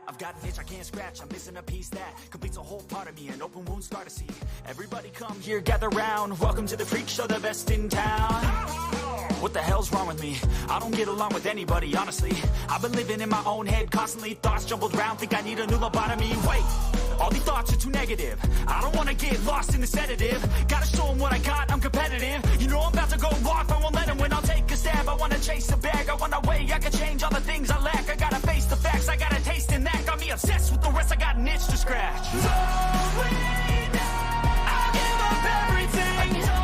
I've got an itch I can't scratch, I'm missing a piece that completes a whole part of me, an open wound scar to see. Everybody come here, gather round, welcome to the freak show, the best in town. What the hell's wrong with me? I don't get along with anybody, honestly. I've been living in my own head constantly, thoughts jumbled round, think I need a new lobotomy. Wait, all these thoughts are too negative, I don't wanna get lost in the sedative. Gotta show them what I got, I'm competitive. You know I'm about to go off, I won't let them win, I'll take a stab. I wanna chase a bag, I want a way I can change all the things I lack. I gotta face the facts, I got a taste in that. Got me obsessed with the rest, I got an itch to scratch. I'll give up everything. If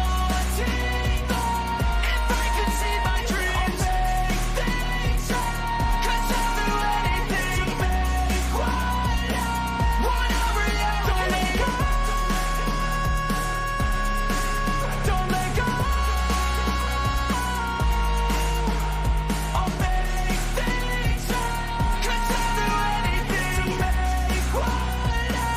I could see my dreams, make things right. 'Cause I'll do anything to make what I want a reality. Don't let go. I'll make things right. 'Cause I'll do anything to make what I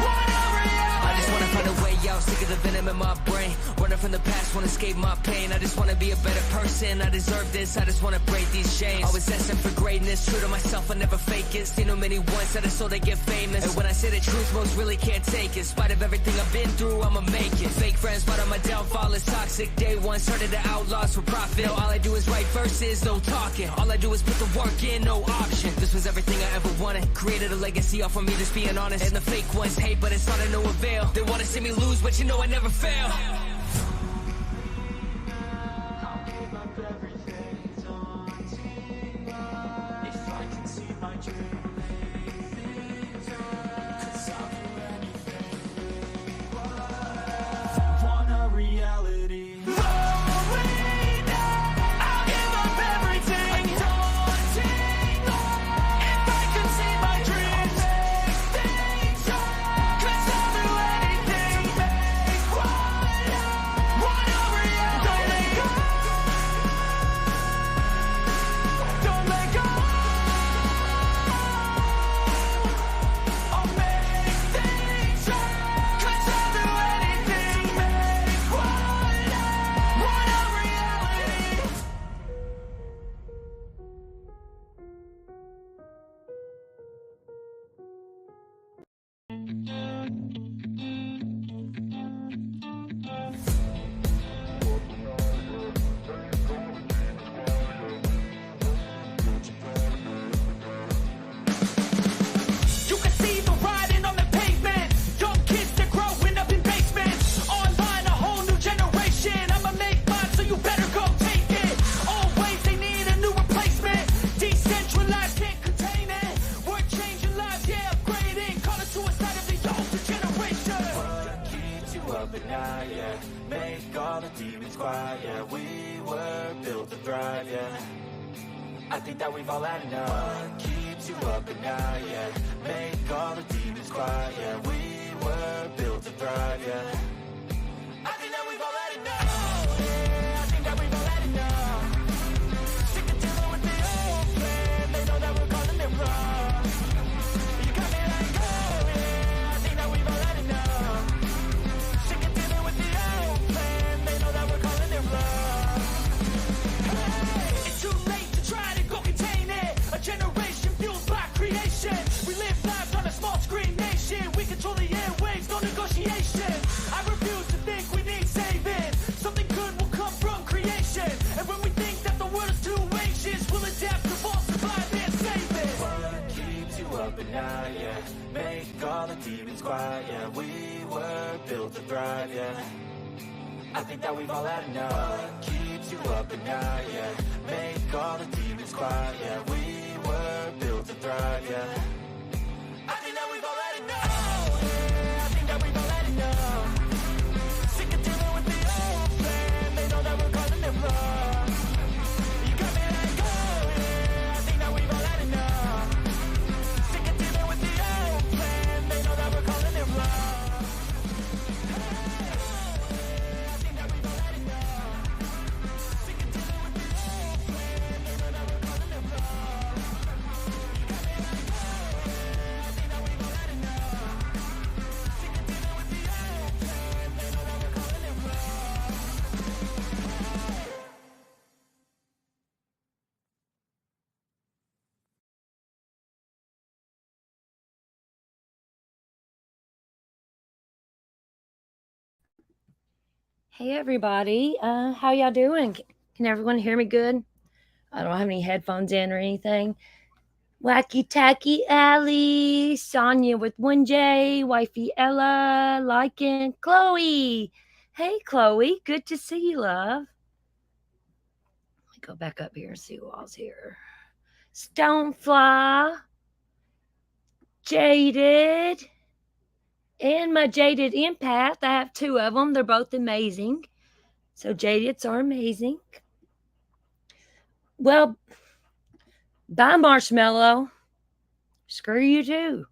want a reality. I just wanna find a way out, sick of the venom in my brain. Running from the past, wanna escape my pain. I just wanna be a better person, I deserve this. I just wanna break these chains. Always asking for greatness, true to myself, I never fake it. Seen too many once that I so they get famous. And when I say the truth, most really can't take it. In spite of everything I've been through, I'ma make it. Fake friends, but on my downfall is toxic. Day one, started the outlaws for profit. All I do is write verses, no talking. All I do is put the work in, no option. This was everything I ever wanted. Created a legacy off of me, just being honest. And the fake ones hate, but it's all to no avail. They wanna see me lose, but you know I never fail. Make all the demons quiet, yeah. We were built to thrive, yeah. I think that we've all had enough. What keeps you up at night, yeah. Make all the demons quiet, yeah. We were built to thrive, yeah. I think that we've all had enough. Yeah, I think that we've all had enough. Sick of dealing with the old plan. They know that we're calling it wrong. You got me like, oh yeah, I think that we've all had enough. Sick of dealing with the old plan. They know that we're calling it wrong. Hey, it's too late to try to go contain it. A generation fueled by creation. We live lives on a small screen nation. We control the airwaves, no negotiation. I refuse to think we need saving. Something good will come from creation. And when we think that the world is too anxious, we'll adapt, evolve, survive, and save it. What keeps you up at night, yeah. Make all the demons quiet, yeah. We were built to thrive, yeah. I think that we've all had enough. What keeps you up at night, yeah. Make all the demons quiet, yeah. We were built to thrive, yeah. I think that we've all had enough. Yeah, I think that we've all had enough. Sick of dealing with the old plan. They know that we're calling it wrong. You got me like, oh yeah, I think that we've all had enough. Sick of dealing with the old plan. They know that we're calling it wrong. I think that we've all had enough. Sick of dealing with the old plan. They know that we're calling it wrong. Hey everybody, how y'all doing? Can everyone hear me good? I don't have any headphones in or anything. Wacky Tacky Alley, Sonia with 1J, Wifey Ella, Lycan, Chloe. Hey Chloe, good to see you, love. Let me go back up here and see who all's here. Stonefly, Jaded, and my Jaded Empath. I have two of them. They're both amazing. So Jadeds are amazing. Well, bye, Marshmallow. Screw you too.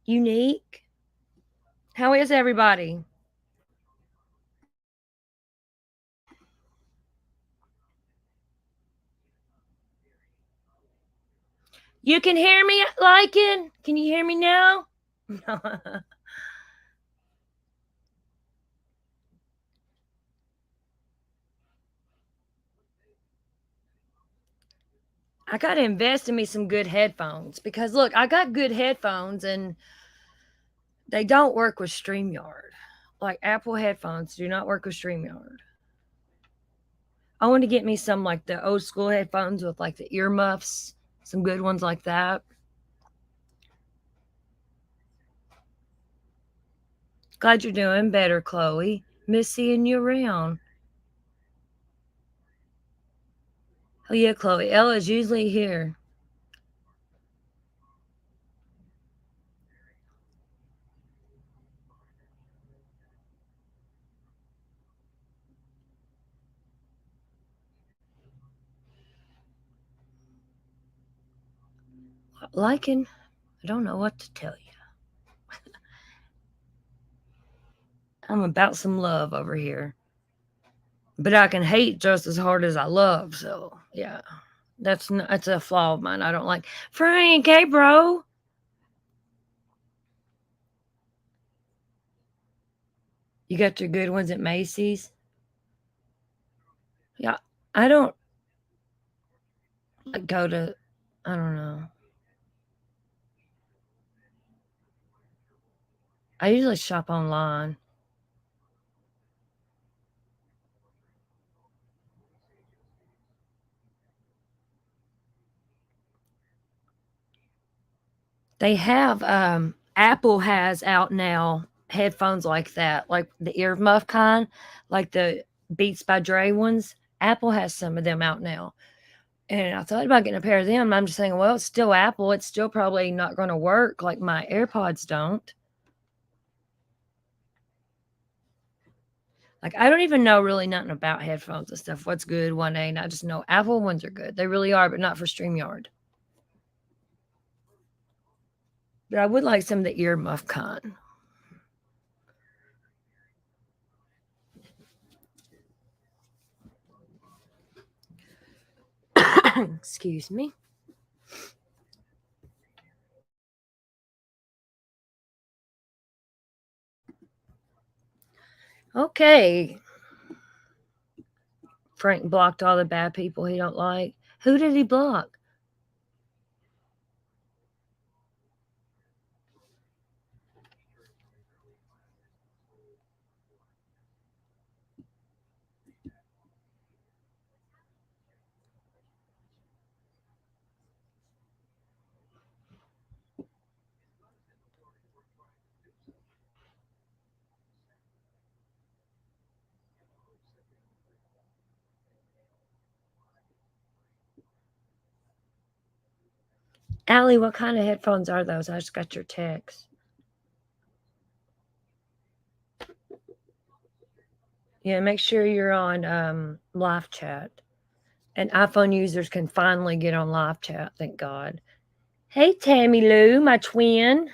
Unique. How is everybody? You can hear me, Lycan? Can you hear me now? I got to invest in me some good headphones because look, I got good headphones and they don't work with StreamYard. Like Apple headphones do not work with StreamYard. I want to get me some like the old school headphones with like the earmuffs, some good ones like that. Glad you're doing better, Chloe. Miss seeing you around. Oh yeah, Chloe. Ella's usually here. Liking, I don't know what to tell you. I'm about some love over here. But I can hate just as hard as I love, so yeah. That's a flaw of mine. I don't like Frank, hey bro. You got your good ones at Macy's? Yeah. I don't like go to I don't know. I usually shop online. They have Apple has out now headphones like that, like the earmuff kind, like the Beats by Dre ones. Apple has some of them out now. And I thought about getting a pair of them. I'm just thinking, well, it's still Apple. It's still probably not going to work like my AirPods don't. Like, I don't even know really nothing about headphones and stuff. What's good one day. And I just know Apple ones are good. They really are, but not for StreamYard. But I would like some of the earmuff kind. Excuse me. Okay. Frank blocked all the bad people he don't like. Who did he block? Allie, what kind of headphones are those? I just got your text. Yeah, make sure you're on live chat. And iPhone users can finally get on live chat, thank God. Hey, Tammy Lou, my twin.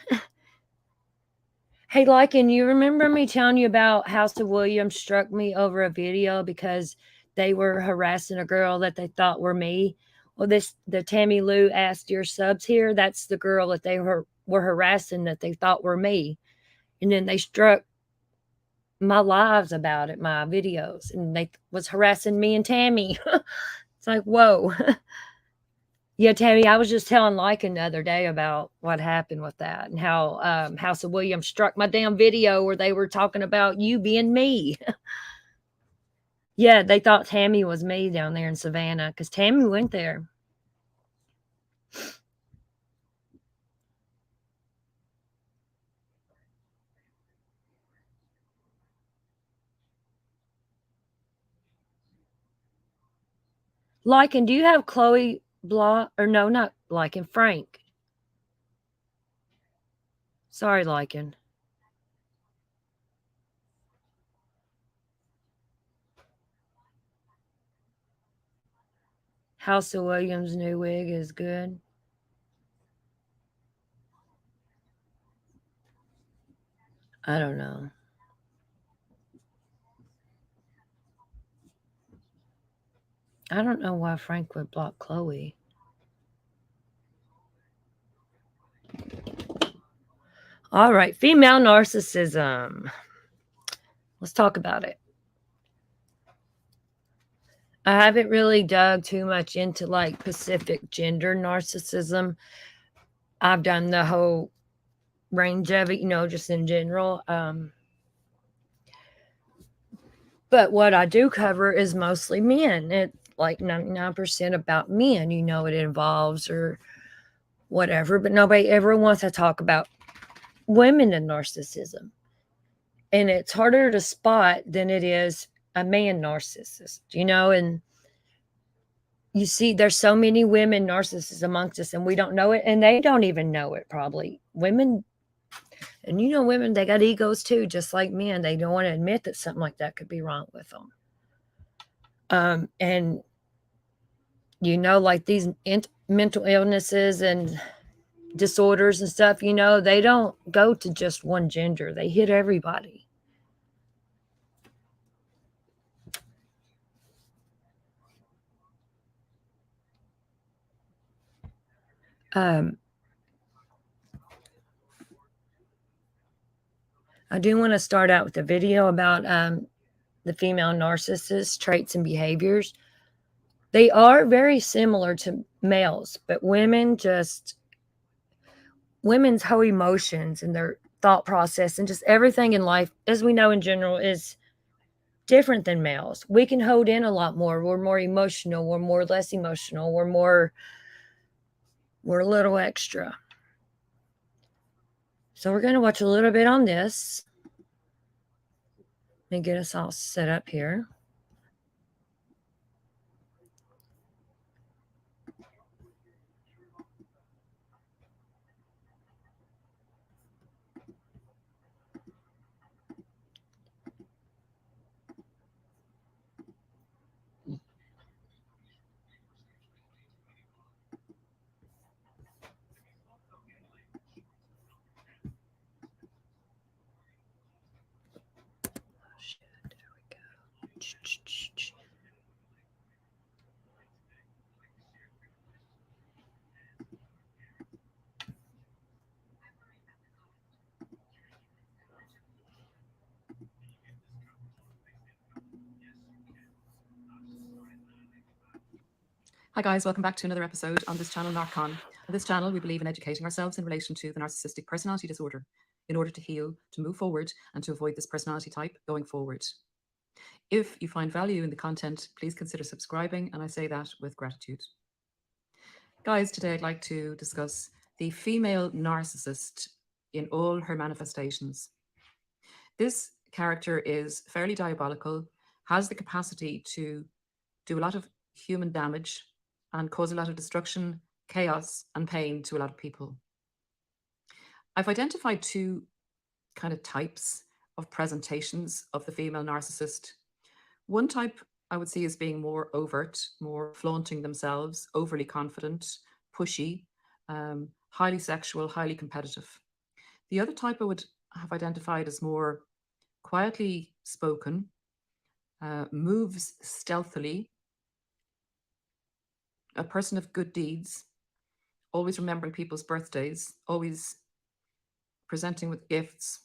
Hey, Lycan, you remember me telling you about House of Williams struck me over a video because they were harassing a girl that they thought were me? Well, the Tammy Lou asked your subs here. That's the girl that they were harassing that they thought were me. And then they struck my lives about it, my videos, and they was harassing me and Tammy. It's like, whoa. Yeah, Tammy, I was just telling Lycan the other day about what happened with that and how House of Williams struck my damn video where they were talking about you being me. Yeah, they thought Tammy was me down there in Savannah because Tammy went there. Lycan, do you have Chloe Blah? Or no, not Lycan, Frank. Sorry, Lycan. House of Williams' new wig is good. I don't know. I don't know why Frank would block Chloe. All right, female narcissism. Let's talk about it. I haven't really dug too much into like Pacific gender narcissism. I've done the whole range of it, just in general. But what I do cover is mostly men. It's like 99% about men, it involves or whatever, but nobody ever wants to talk about women in narcissism. And it's harder to spot than it is a man narcissist, and you see there's so many women narcissists amongst us and we don't know it, and they don't even know it probably. Women, and women, they got egos too, just like men. They don't want to admit that something like that could be wrong with them. And like these mental illnesses and disorders and stuff, they don't go to just one gender. They hit everybody. I do want to start out with a video about the female narcissist traits and behaviors. They are very similar to males, but women's whole emotions and their thought process and just everything in life, as we know in general, is different than males. We can hold in a lot more. We're more emotional. We're more less emotional. We're a little extra. So we're going to watch a little bit on this. Let me get us all set up here. Hi guys, welcome back to another episode on this channel, Narcon. On this channel, we believe in educating ourselves in relation to the narcissistic personality disorder in order to heal, to move forward, and to avoid this personality type going forward. If you find value in the content, please consider subscribing, and I say that with gratitude. Guys, today I'd like to discuss the female narcissist in all her manifestations. This character is fairly diabolical, has the capacity to do a lot of human damage and cause a lot of destruction, chaos, and pain to a lot of people. I've identified two kind of types of presentations of the female narcissist. One type I would see as being more overt, more flaunting themselves, overly confident, pushy, highly sexual, highly competitive. The other type I would have identified as more quietly spoken, moves stealthily, a person of good deeds, always remembering people's birthdays, always presenting with gifts,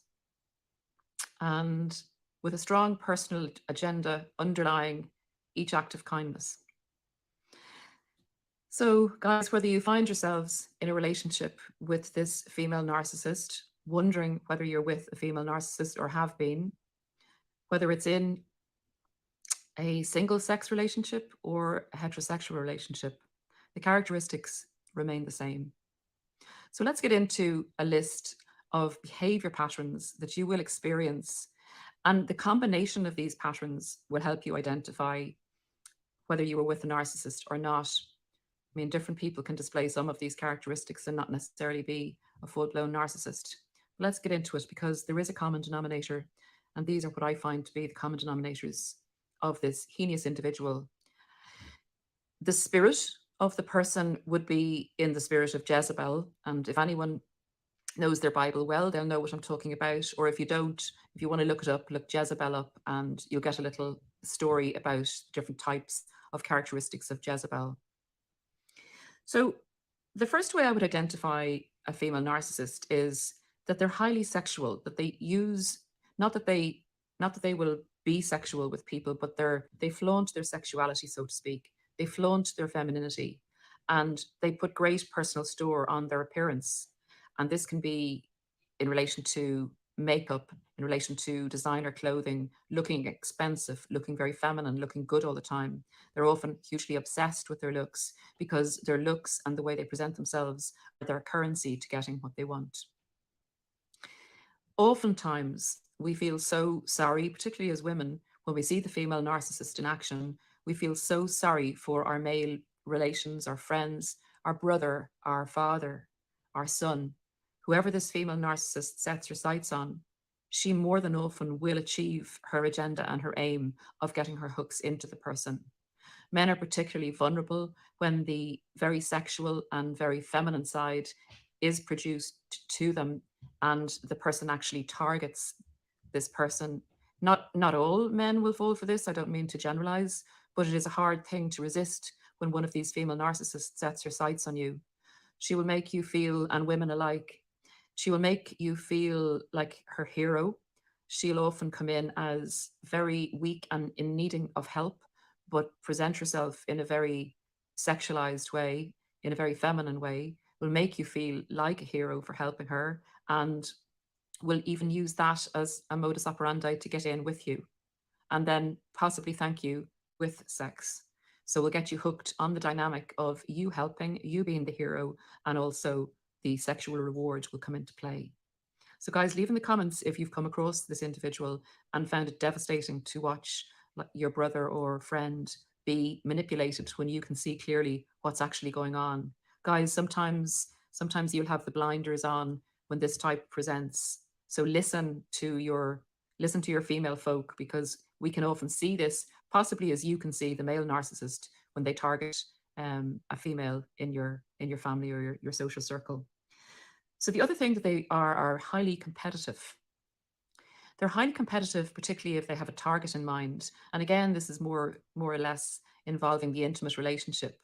and with a strong personal agenda underlying each act of kindness. So, guys, whether you find yourselves in a relationship with this female narcissist, wondering whether you're with a female narcissist or have been, whether it's in a single sex relationship or a heterosexual relationship, the characteristics remain the same. So, let's get into a list of behavior patterns that you will experience. And the combination of these patterns will help you identify whether you were with a narcissist or not. I mean, different people can display some of these characteristics and not necessarily be a full blown narcissist. Let's get into it because there is a common denominator. And these are what I find to be the common denominators of this heinous individual. The spirit of the person would be in the spirit of Jezebel. And if anyone knows their Bible well, they'll know what I'm talking about. Or if you don't, if you want to look it up, look Jezebel up and you'll get a little story about different types of characteristics of Jezebel. So the first way I would identify a female narcissist is that they're highly sexual, that they use, not that they will be sexual with people, but they flaunt their sexuality, so to speak. They flaunt their femininity and they put great personal store on their appearance. And this can be in relation to makeup, in relation to designer clothing, looking expensive, looking very feminine, looking good all the time. They're often hugely obsessed with their looks because their looks and the way they present themselves are their currency to getting what they want. Oftentimes, we feel so sorry, particularly as women, when we see the female narcissist in action. We feel so sorry for our male relations, our friends, our brother, our father, our son. Whoever this female narcissist sets her sights on, she more than often will achieve her agenda and her aim of getting her hooks into the person. Men are particularly vulnerable when the very sexual and very feminine side is produced to them and the person actually targets this person. Not all men will fall for this. I don't mean to generalize, but it is a hard thing to resist when one of these female narcissists sets her sights on you. She will make you feel, and women alike, she will make you feel like her hero. She'll often come in as very weak and in needing of help, but present herself in a very sexualized way, in a very feminine way, will make you feel like a hero for helping her, and will even use that as a modus operandi to get in with you and then possibly thank you with sex. So we'll get you hooked on the dynamic of you helping, you being the hero, and also the sexual reward will come into play. So guys, leave in the comments if you've come across this individual and found it devastating to watch your brother or friend be manipulated when you can see clearly what's actually going on. Guys, sometimes you'll have the blinders on when this type presents. So listen to your female folk, because we can often see this, possibly as you can see the male narcissist when they target a female in your family or your social circle. So the other thing that they are highly competitive. They're highly competitive, particularly if they have a target in mind. And again, this is more or less involving the intimate relationship.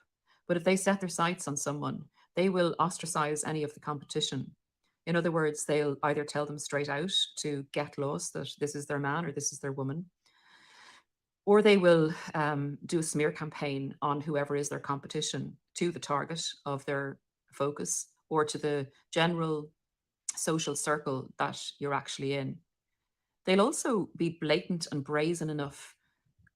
But if they set their sights on someone, they will ostracize any of the competition. In other words, they'll either tell them straight out to get lost that this is their man or this is their woman, or they will do a smear campaign on whoever is their competition to the target of their focus or to the general social circle that you're actually in. They'll also be blatant and brazen enough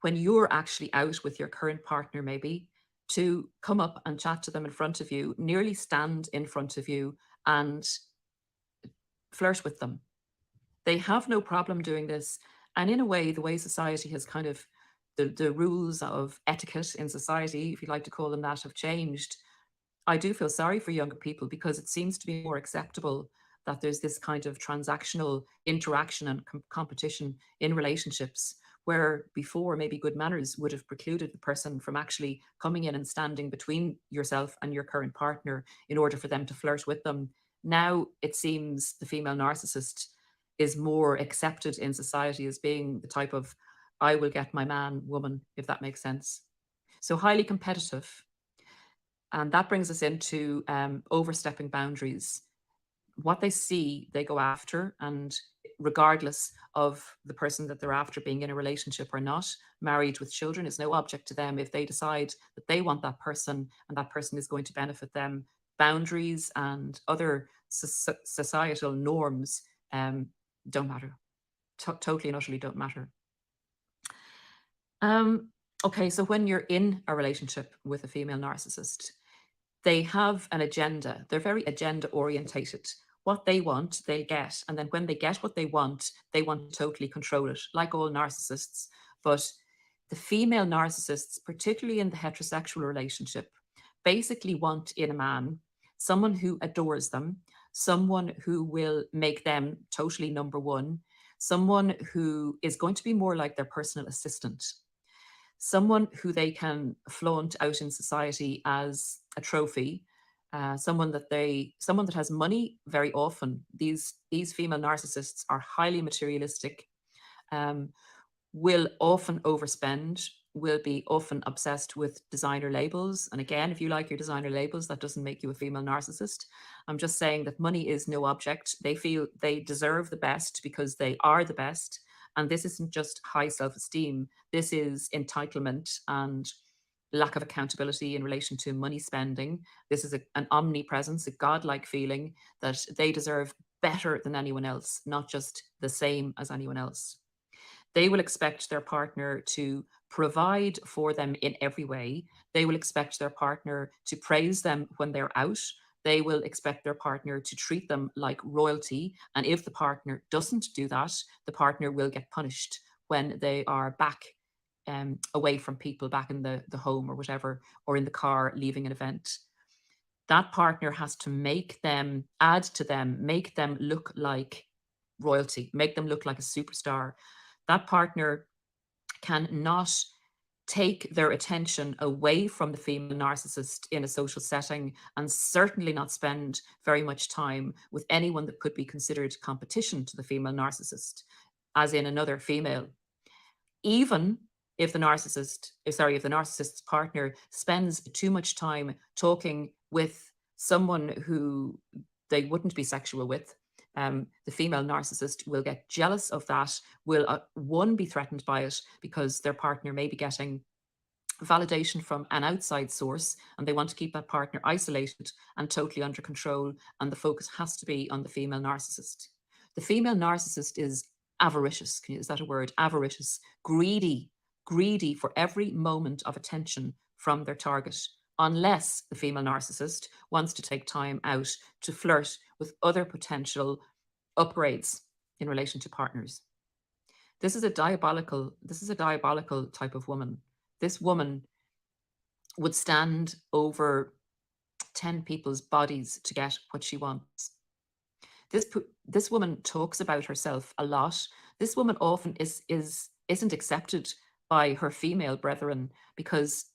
when you're actually out with your current partner, maybe, to come up and chat to them in front of you, nearly stand in front of you and flirt with them. They have no problem doing this. And in a way, the way society has kind of, the rules of etiquette in society, if you like to call them that, have changed. I do feel sorry for younger people because it seems to be more acceptable that there's this kind of transactional interaction and competition in relationships, where before maybe good manners would have precluded the person from actually coming in and standing between yourself and your current partner in order for them to flirt with them. Now it seems the female narcissist is more accepted in society as being the type of I will get my man, woman, if that makes sense. So highly competitive. And that brings us into overstepping boundaries. What they see, they go after. And regardless of the person that they're after being in a relationship or not. Married with children is no object to them if they decide that they want that person and that person is going to benefit them. Boundaries and other societal norms don't matter. Totally and utterly don't matter. Okay, so when you're in a relationship with a female narcissist, they have an agenda. They're very agenda orientated. What they want, they get. And then when they get what they want to totally control it, like all narcissists. But the female narcissists, particularly in the heterosexual relationship, basically want in a man someone who adores them, someone who will make them totally number one, someone who is going to be more like their personal assistant, someone who they can flaunt out in society as a trophy, someone that has money. Very often, these female narcissists are highly materialistic, will often overspend, will be often obsessed with designer labels. And again, if you like your designer labels, that doesn't make you a female narcissist. I'm just saying that money is no object. They feel they deserve the best because they are the best. And this isn't just high self-esteem. This is entitlement and lack of accountability in relation to money spending. This is an omnipresence, a godlike feeling that they deserve better than anyone else, not just the same as anyone else. They will expect their partner to provide for them in every way. They will expect their partner to praise them when they're out. They will expect their partner to treat them like royalty. And if the partner doesn't do that, the partner will get punished when they are back away from people, back in the home or whatever, or in the car leaving an event. That partner has to make them, add to them, make them look like royalty, make them look like a superstar. That partner cannot take their attention away from the female narcissist in a social setting, and certainly not spend very much time with anyone that could be considered competition to the female narcissist, as in another female. Even if the narcissist's partner spends too much time talking with someone who they wouldn't be sexual with, the female narcissist will get jealous of that, will one, be threatened by it because their partner may be getting validation from an outside source, and they want to keep that partner isolated and totally under control, and the focus has to be on the female narcissist. The female narcissist is avaricious. Is that a word? Avaricious, greedy for every moment of attention from their target, unless the female narcissist wants to take time out to flirt with other potential upgrades in relation to partners. This is a diabolical type of woman. This woman would stand over 10 people's bodies to get what she wants. This woman talks about herself a lot. This woman often isn't accepted by her female brethren because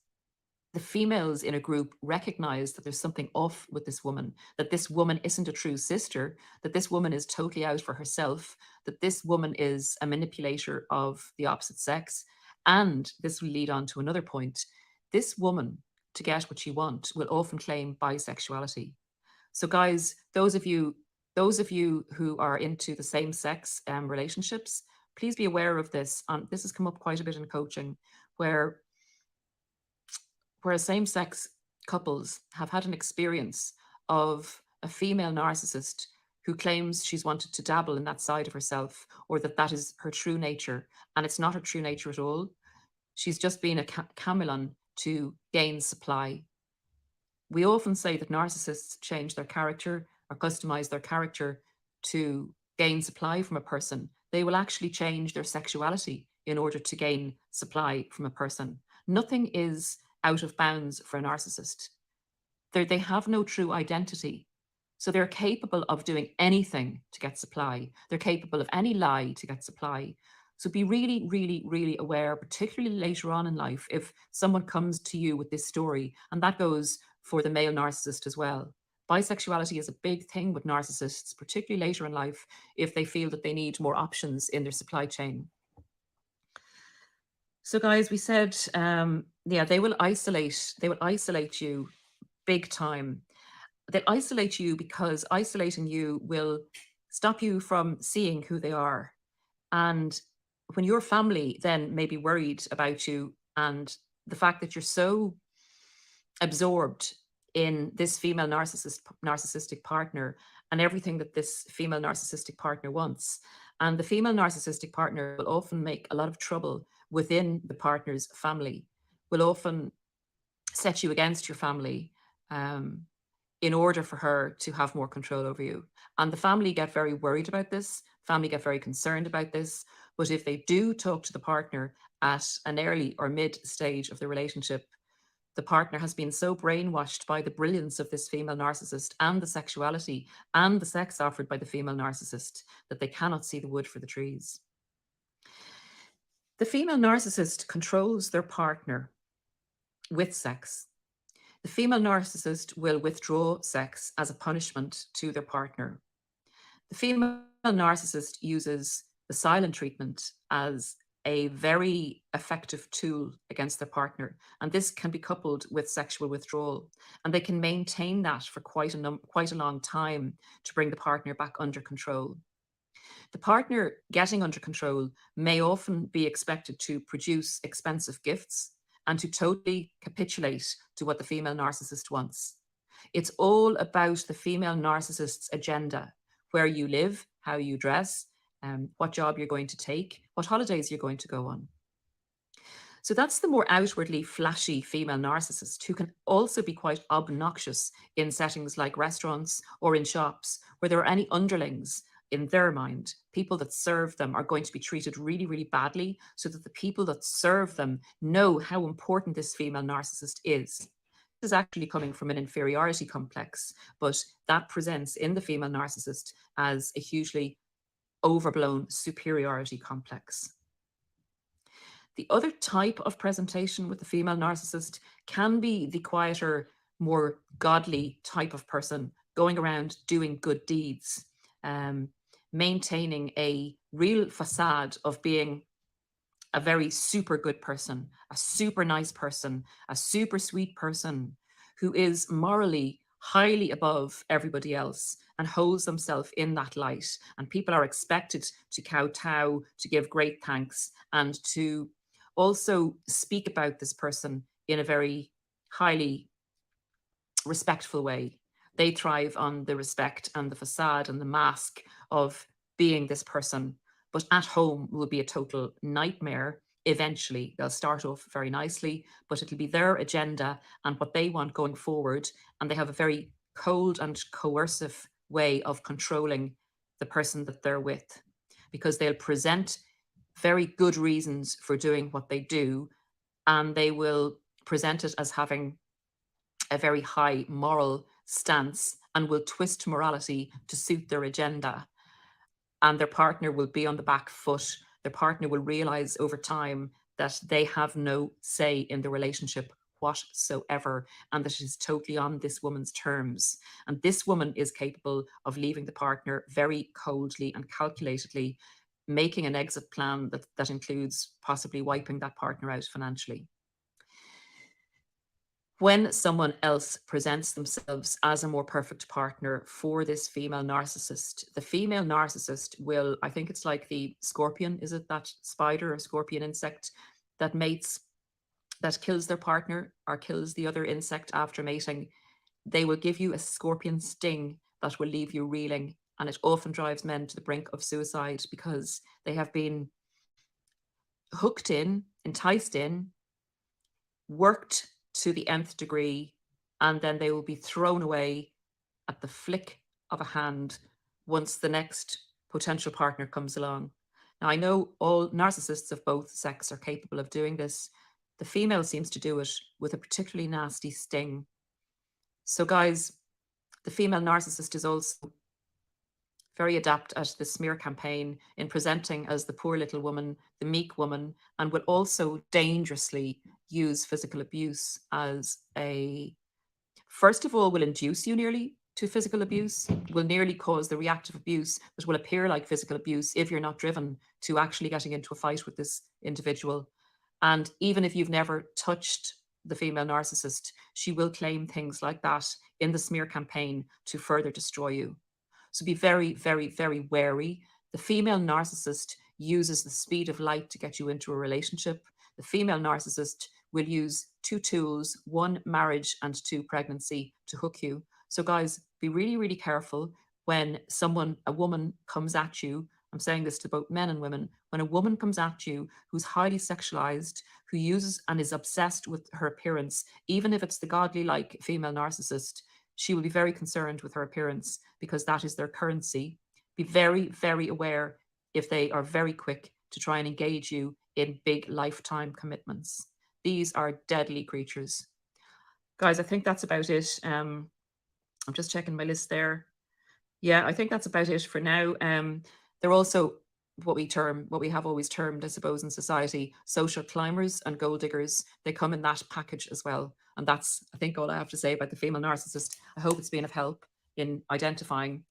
the females in a group recognize that there's something off with this woman, that this woman isn't a true sister, that this woman is totally out for herself, that this woman is a manipulator of the opposite sex. And this will lead on to another point. This woman, to get what she wants, will often claim bisexuality. So guys, those of you who are into the same sex relationships, please be aware of this. This has come up quite a bit in coaching, where same-sex couples have had an experience of a female narcissist who claims she's wanted to dabble in that side of herself, or that is her true nature, and it's not her true nature at all. She's just been a chameleon to gain supply. We often say that narcissists change their character or customize their character to gain supply from a person. They will actually change their sexuality in order to gain supply from a person. Nothing is out of bounds for a narcissist. They have no true identity. So they're capable of doing anything to get supply. They're capable of any lie to get supply. So be really, really, really aware, particularly later on in life, if someone comes to you with this story, and that goes for the male narcissist as well. Bisexuality is a big thing with narcissists, particularly later in life, if they feel that they need more options in their supply chain. So guys, we said, they will isolate you big time. They'll isolate you because isolating you will stop you from seeing who they are. And when your family then may be worried about you and the fact that you're so absorbed in this female narcissistic partner and everything that this female narcissistic partner wants. And the female narcissistic partner will often make a lot of trouble within the partner's family, will often set you against your family in order for her to have more control over you. And the family get very worried about this, family get very concerned about this. But if they do talk to the partner at an early or mid stage of the relationship, the partner has been so brainwashed by the brilliance of this female narcissist and the sexuality and the sex offered by the female narcissist that they cannot see the wood for the trees. The female narcissist controls their partner with sex. The female narcissist will withdraw sex as a punishment to their partner. The female narcissist uses the silent treatment as a very effective tool against their partner. And this can be coupled with sexual withdrawal. And they can maintain that for quite a long time to bring the partner back under control. The partner getting under control may often be expected to produce expensive gifts and to totally capitulate to what the female narcissist wants. It's all about the female narcissist's agenda: where you live, how you dress, what job you're going to take, what holidays you're going to go on. So that's the more outwardly flashy female narcissist, who can also be quite obnoxious in settings like restaurants or in shops where there are any underlings. In their mind, people that serve them are going to be treated really, really badly, so that the people that serve them know how important this female narcissist is. This is actually coming from an inferiority complex, but that presents in the female narcissist as a hugely overblown superiority complex. The other type of presentation with the female narcissist can be the quieter, more godly type of person, going around doing good deeds, maintaining a real facade of being a very super good person, a super nice person, a super sweet person who is morally highly above everybody else and holds themselves in that light. And people are expected to kowtow, to give great thanks, and to also speak about this person in a very highly respectful way. They thrive on the respect and the facade and the mask of being this person, but at home will be a total nightmare. Eventually, they'll start off very nicely, but it'll be their agenda and what they want going forward. And they have a very cold and coercive way of controlling the person that they're with, because they'll present very good reasons for doing what they do, and they will present it as having a very high moral stance and will twist morality to suit their agenda. And their partner will be on the back foot. Their partner will realize over time that they have no say in the relationship whatsoever, and that it is totally on this woman's terms. And this woman is capable of leaving the partner very coldly and calculatedly, making an exit plan that includes possibly wiping that partner out financially. When someone else presents themselves as a more perfect partner for this female narcissist, the female narcissist will, I think it's like the scorpion, is it that spider or scorpion insect that mates, that kills their partner or kills the other insect after mating? They will give you a scorpion sting that will leave you reeling, and it often drives men to the brink of suicide because they have been hooked in, enticed in, worked to the nth degree, and then they will be thrown away at the flick of a hand once the next potential partner comes along. Now, I know all narcissists of both sex are capable of doing this. The female seems to do it with a particularly nasty sting. So guys, the female narcissist is also very adept at the smear campaign in presenting as the poor little woman, the meek woman, and will also dangerously use physical abuse as first of all, will induce you nearly to physical abuse, will nearly cause the reactive abuse that will appear like physical abuse if you're not driven to actually getting into a fight with this individual. And even if you've never touched the female narcissist, she will claim things like that in the smear campaign to further destroy you. So be very, very, very wary. The female narcissist uses the speed of light to get you into a relationship. The female narcissist will use two tools, one, marriage, and two, pregnancy, to hook you. So guys, be really, really careful when a woman comes at you. I'm saying this to both men and women. When a woman comes at you who's highly sexualized, who uses and is obsessed with her appearance, even if it's the godly like female narcissist, she will be very concerned with her appearance because that is their currency. Be very, very aware if they are very quick to try and engage you in big lifetime commitments. These are deadly creatures. Guys, I think that's about it. I'm just checking my list there. Yeah, I think that's about it for now. They're also what we have always termed, I suppose, in society, social climbers and gold diggers. They come in that package as well. And that's, I think, all I have to say about the female narcissist. I hope it's been of help in identifying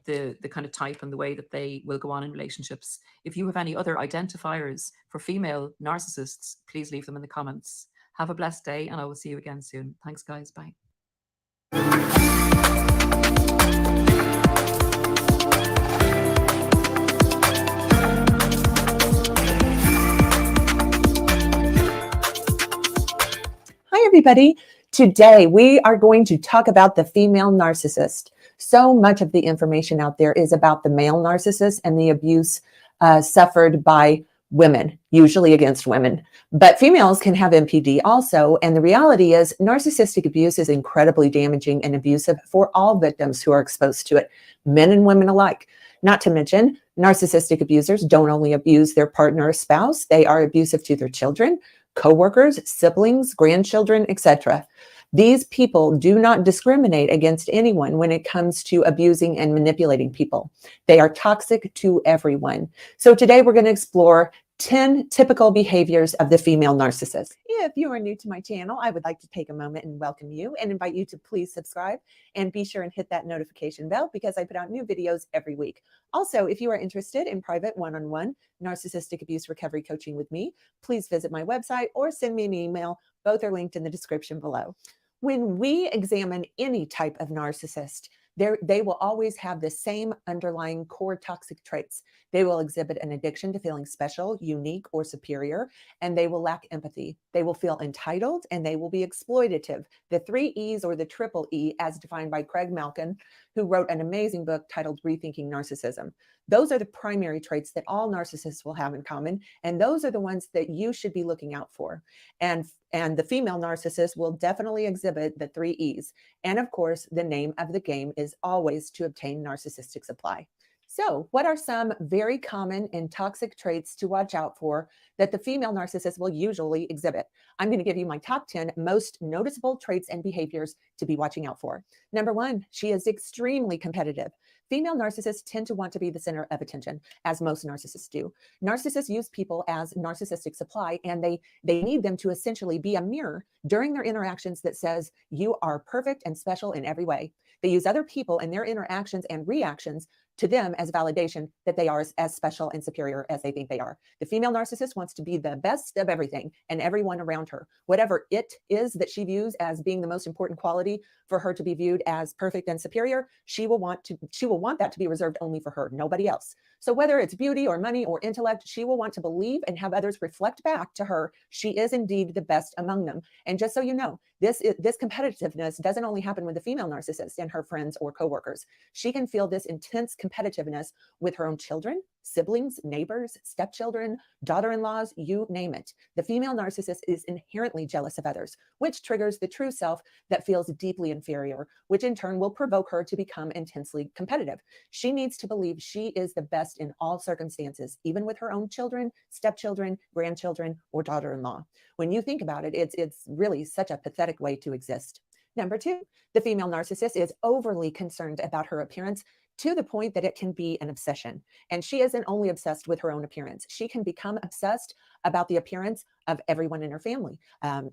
the kind of type and the way that they will go on in relationships. If you have any other identifiers for female narcissists, please leave them in the comments. Have a blessed day, and I will see you again soon. Thanks, guys. Bye. Hi, everybody. Today, we are going to talk about the female narcissist. So much of the information out there is about the male narcissist and the abuse suffered by women, usually against women. But females can have MPD also. And the reality is narcissistic abuse is incredibly damaging and abusive for all victims who are exposed to it, men and women alike. Not to mention, narcissistic abusers don't only abuse their partner or spouse, they are abusive to their children, coworkers, siblings, grandchildren, etc. These people do not discriminate against anyone when it comes to abusing and manipulating people. They are toxic to everyone. So today we're going to explore 10 typical behaviors of the female narcissist. If you are new to my channel, I would like to take a moment and welcome you and invite you to please subscribe and be sure and hit that notification bell because I put out new videos every week. Also, if you are interested in private one-on-one narcissistic abuse recovery coaching with me, please visit my website or send me an email. Both are linked in the description below. When we examine any type of narcissist, they will always have the same underlying core toxic traits. They will exhibit an addiction to feeling special, unique, or superior, and they will lack empathy. They will feel entitled, and they will be exploitative. The 3 E's or the triple E, as defined by Craig Malkin, who wrote an amazing book titled Rethinking Narcissism. Those are the primary traits that all narcissists will have in common, and those are the ones that you should be looking out for. And the female narcissist will definitely exhibit the 3 E's. And of course, the name of the game is always to obtain narcissistic supply. So what are some very common and toxic traits to watch out for that the female narcissist will usually exhibit? I'm going to give you my top 10 most noticeable traits and behaviors to be watching out for. Number 1, she is extremely competitive. Female narcissists tend to want to be the center of attention, as most narcissists do. Narcissists use people as narcissistic supply, and they need them to essentially be a mirror during their interactions that says, you are perfect and special in every way. They use other people and their interactions and reactions to them as validation that they are as special and superior as they think they are. The female narcissist wants to be the best of everything and everyone around her. Whatever it is that she views as being the most important quality for her to be viewed as perfect and superior, she will want that to be reserved only for her, nobody else. So whether it's beauty or money or intellect, she will want to believe and have others reflect back to her she is indeed the best among them. And just so you know, this competitiveness doesn't only happen with the female narcissist and her friends or coworkers. She can feel this intense competitiveness with her own children, siblings, neighbors, stepchildren, daughter-in-laws, you name it. The female narcissist is inherently jealous of others, which triggers the true self that feels deeply inferior, which in turn will provoke her to become intensely competitive. She needs to believe she is the best in all circumstances, even with her own children, stepchildren, grandchildren, or daughter-in-law. When you think about it, it's really such a pathetic way to exist. Number 2, the female narcissist is overly concerned about her appearance to the point that it can be an obsession. And she isn't only obsessed with her own appearance. She can become obsessed about the appearance of everyone in her family.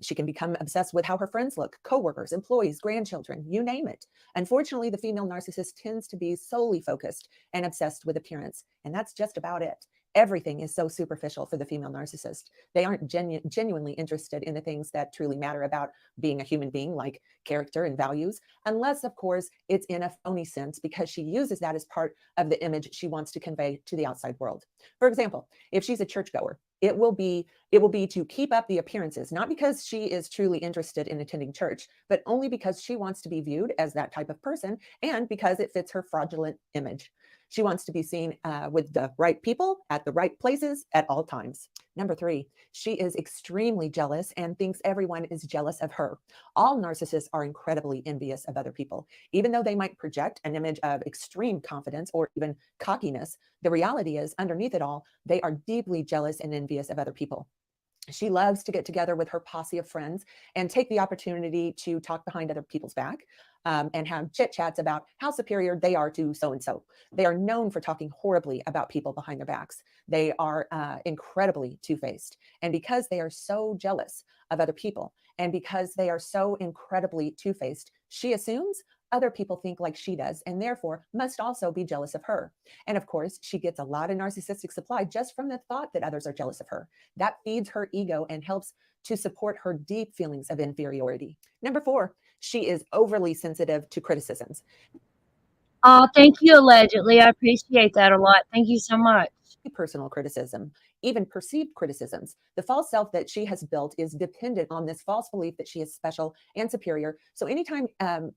She can become obsessed with how her friends look, coworkers, employees, grandchildren, you name it. Unfortunately, the female narcissist tends to be solely focused and obsessed with appearance. And that's just about it. Everything is so superficial for the female narcissist. They aren't genuinely interested in the things that truly matter about being a human being, like character and values, unless, of course, it's in a phony sense, because she uses that as part of the image she wants to convey to the outside world. For example, if she's a churchgoer, it will be to keep up the appearances, not because she is truly interested in attending church, but only because she wants to be viewed as that type of person, and because it fits her fraudulent image. She wants to be seen with the right people at the right places at all times. Number 3, she is extremely jealous and thinks everyone is jealous of her. All narcissists are incredibly envious of other people. Even though they might project an image of extreme confidence or even cockiness, the reality is, underneath it all, they are deeply jealous and envious of other people. She loves to get together with her posse of friends and take the opportunity to talk behind other people's back, and have chit chats about how superior they are to so and so. They are known for talking horribly about people behind their backs. They are incredibly two-faced. And because they are so jealous of other people, and because they are so incredibly two-faced, she assumes other people think like she does, and therefore must also be jealous of her. And of course, she gets a lot of narcissistic supply just from the thought that others are jealous of her. That feeds her ego and helps to support her deep feelings of inferiority. Number 4, she is overly sensitive to criticisms. Oh, thank you, allegedly. I appreciate that a lot. Thank you so much. Personal criticism, even perceived criticisms. The false self that she has built is dependent on this false belief that she is special and superior. So anytime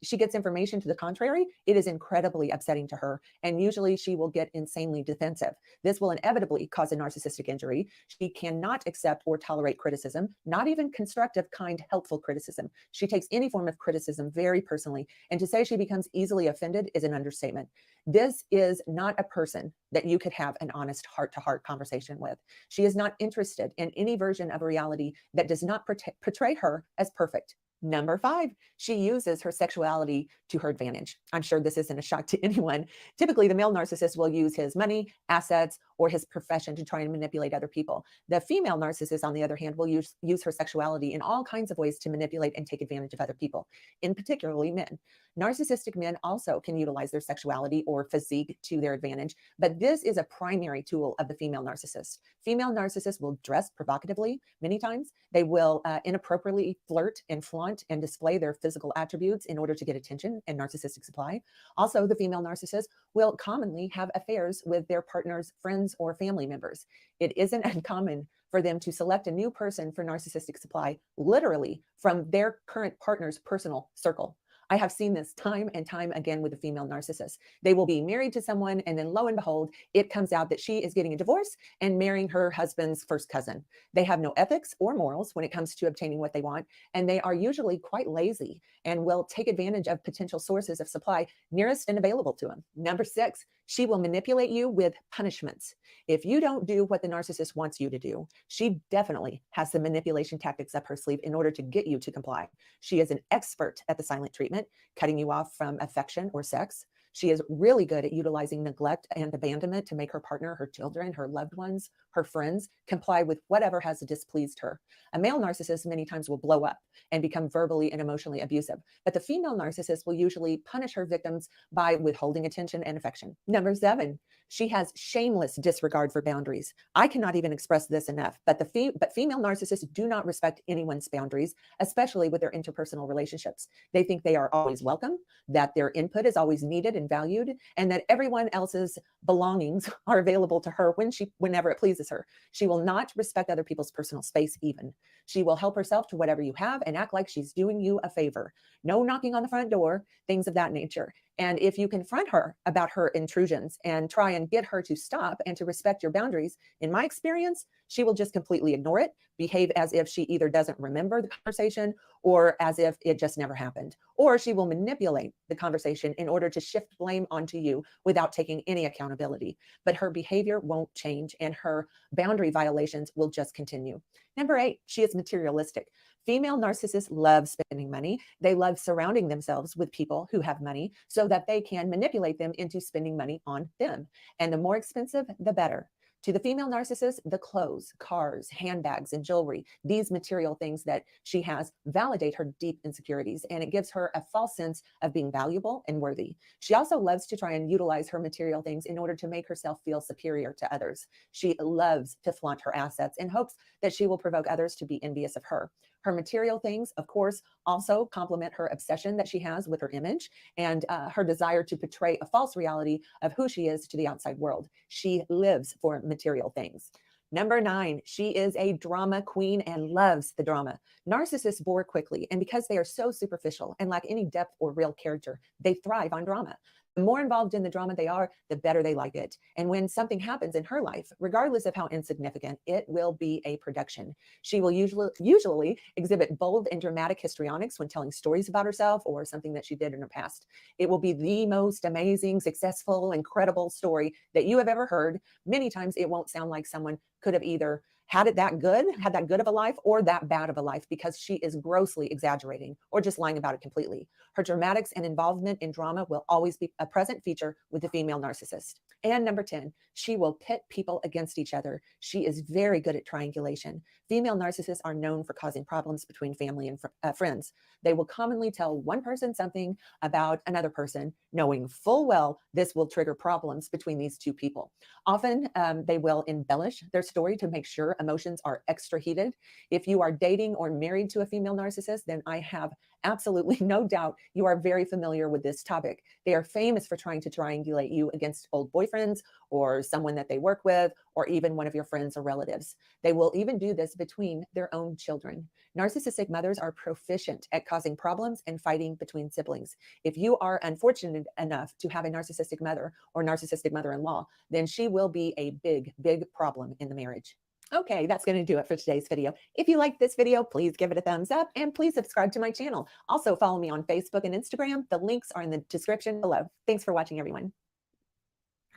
she gets information to the contrary, it is incredibly upsetting to her. And usually she will get insanely defensive. This will inevitably cause a narcissistic injury. She cannot accept or tolerate criticism, not even constructive, kind, helpful criticism. She takes any form of criticism very personally. And to say she becomes easily offended is an understatement. This is not a person that you could have an honest heart-to-heart conversation with. She is not interested in any version of reality that does not portray her as perfect. Number 5, she uses her sexuality to her advantage. I'm sure this isn't a shock to anyone. Typically, the male narcissist will use his money, assets, or his profession to try and manipulate other people. The female narcissist, on the other hand, will use her sexuality in all kinds of ways to manipulate and take advantage of other people, in particularly men. Narcissistic men also can utilize their sexuality or physique to their advantage, but this is a primary tool of the female narcissist. Female narcissists will dress provocatively many times. They will inappropriately flirt and flaunt and display their physical attributes in order to get attention and narcissistic supply. Also, the female narcissist will commonly have affairs with their partner's friends or family members. It isn't uncommon for them to select a new person for narcissistic supply, literally from their current partner's personal circle. I have seen this time and time again with the female narcissist. They will be married to someone, and then lo and behold, it comes out that she is getting a divorce and marrying her husband's first cousin. They have no ethics or morals when it comes to obtaining what they want, and they are usually quite lazy and will take advantage of potential sources of supply nearest and available to them. Number 6, she will manipulate you with punishments. If you don't do what the narcissist wants you to do, she definitely has some manipulation tactics up her sleeve in order to get you to comply. She is an expert at the silent treatment, cutting you off from affection or sex. She is really good at utilizing neglect and abandonment to make her partner, her children, her loved ones, her friends comply with whatever has displeased her. A male narcissist many times will blow up and become verbally and emotionally abusive, but the female narcissist will usually punish her victims by withholding attention and affection. Number 7, she has shameless disregard for boundaries. I cannot even express this enough, but female narcissists do not respect anyone's boundaries, especially with their interpersonal relationships. They think they are always welcome, that their input is always needed and valued, and that everyone else's belongings are available to her whenever it pleases her. She will not respect other people's personal space even. She will help herself to whatever you have and act like she's doing you a favor. No knocking on the front door, things of that nature. And if you confront her about her intrusions and try and get her to stop and to respect your boundaries, in my experience, she will just completely ignore it, behave as if she either doesn't remember the conversation or as if it just never happened. Or she will manipulate the conversation in order to shift blame onto you without taking any accountability. But her behavior won't change and her boundary violations will just continue. Number 8, she is materialistic. Female narcissists love spending money. They love surrounding themselves with people who have money so that they can manipulate them into spending money on them. And the more expensive, the better. To the female narcissist, the clothes, cars, handbags, and jewelry, these material things that she has, validate her deep insecurities, and it gives her a false sense of being valuable and worthy. She also loves to try and utilize her material things in order to make herself feel superior to others. She loves to flaunt her assets in hopes that she will provoke others to be envious of her. Her material things, of course, also complement her obsession that she has with her image and her desire to portray a false reality of who she is to the outside world. She lives for material things. Number 9, she is a drama queen and loves the drama. Narcissists bore quickly, and because they are so superficial and lack any depth or real character, they thrive on drama. The more involved in the drama they are, the better they like it. And when something happens in her life, regardless of how insignificant, it will be a production. She will usually exhibit bold and dramatic histrionics when telling stories about herself or something that she did in her past. It will be the most amazing, successful, incredible story that you have ever heard. Many times it won't sound like someone could have either had that good of a life or that bad of a life, because she is grossly exaggerating or just lying about it completely. Her dramatics and involvement in drama will always be a present feature with the female narcissist. And number 10, she will pit people against each other. She is very good at triangulation. Female narcissists are known for causing problems between family and friends. They will commonly tell one person something about another person, knowing full well this will trigger problems between these two people. Often they will embellish their story to make sure emotions are extra heated. If you are dating or married to a female narcissist, then I have absolutely no doubt you are very familiar with this topic. They are famous for trying to triangulate you against old boyfriends or someone that they work with, or even one of your friends or relatives. They will even do this between their own children. Narcissistic mothers are proficient at causing problems and fighting between siblings. If you are unfortunate enough to have a narcissistic mother or narcissistic mother-in-law, then she will be a big, big problem in the marriage. Okay, that's going to do it for today's video. If you liked this video, please give it a thumbs up and please subscribe to my channel. Also follow me on Facebook and Instagram. The links are in the description below. Thanks for watching, everyone.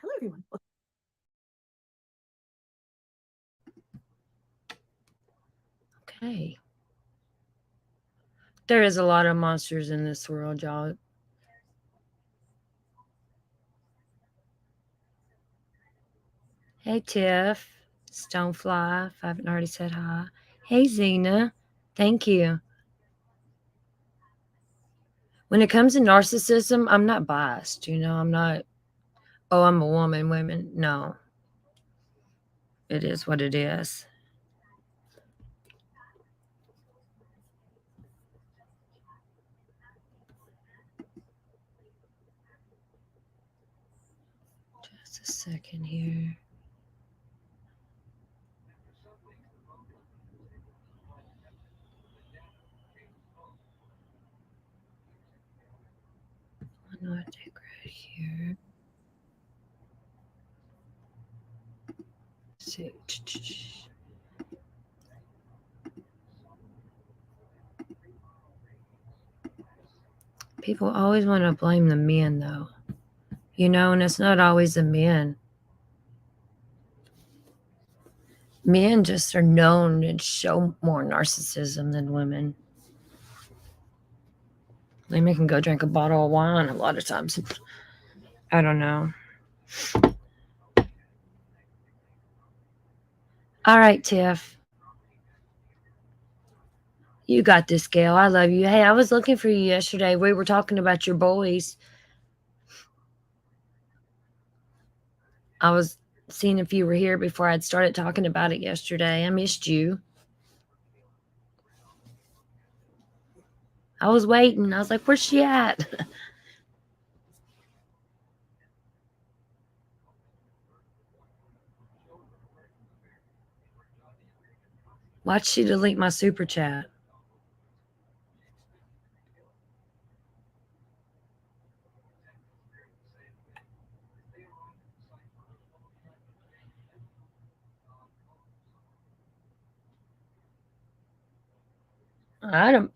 Hello, everyone. Okay. There is a lot of monsters in this world, y'all. Hey, Tiff. Stonefly, if I haven't already said hi. Hey, Zena. Thank you. When it comes to narcissism, I'm not biased. I'm not, oh, I'm a woman, women. No. It is what it is. Just a second here. I know I take right here. Let's see. People always want to blame the men, though. And it's not always the men. Men just are known to show more narcissism than women. Women can go drink a bottle of wine a lot of times. I don't know. All right, Tiff. You got this, Gail. I love you. Hey, I was looking for you yesterday. We were talking about your boys. I was seeing if you were here before I'd started talking about it yesterday. I missed you. I was waiting. I was like, where's she at? Why'd she delete my super chat?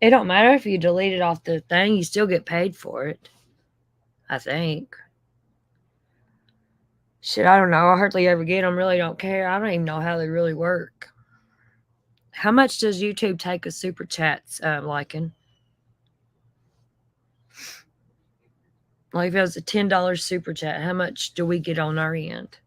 It don't matter if you delete it off the thing, you still get paid for it. I think. Shit, I don't know. I hardly ever get them. Really don't care. I don't even know how they really work. How much does YouTube take a super chat's liking? Like if it was a $10 super chat, how much do we get on our end?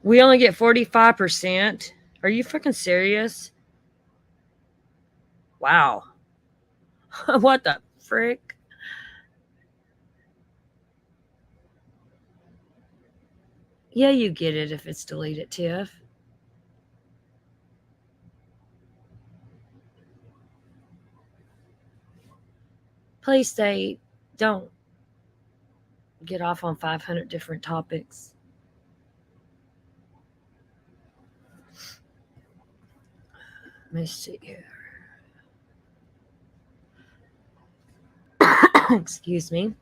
We only get 45%. Are you freaking serious? Wow. What the frick? Yeah, you get it if it's deleted, Tiff. Please stay. Don't get off on 500 different topics. Let me see here. Excuse me.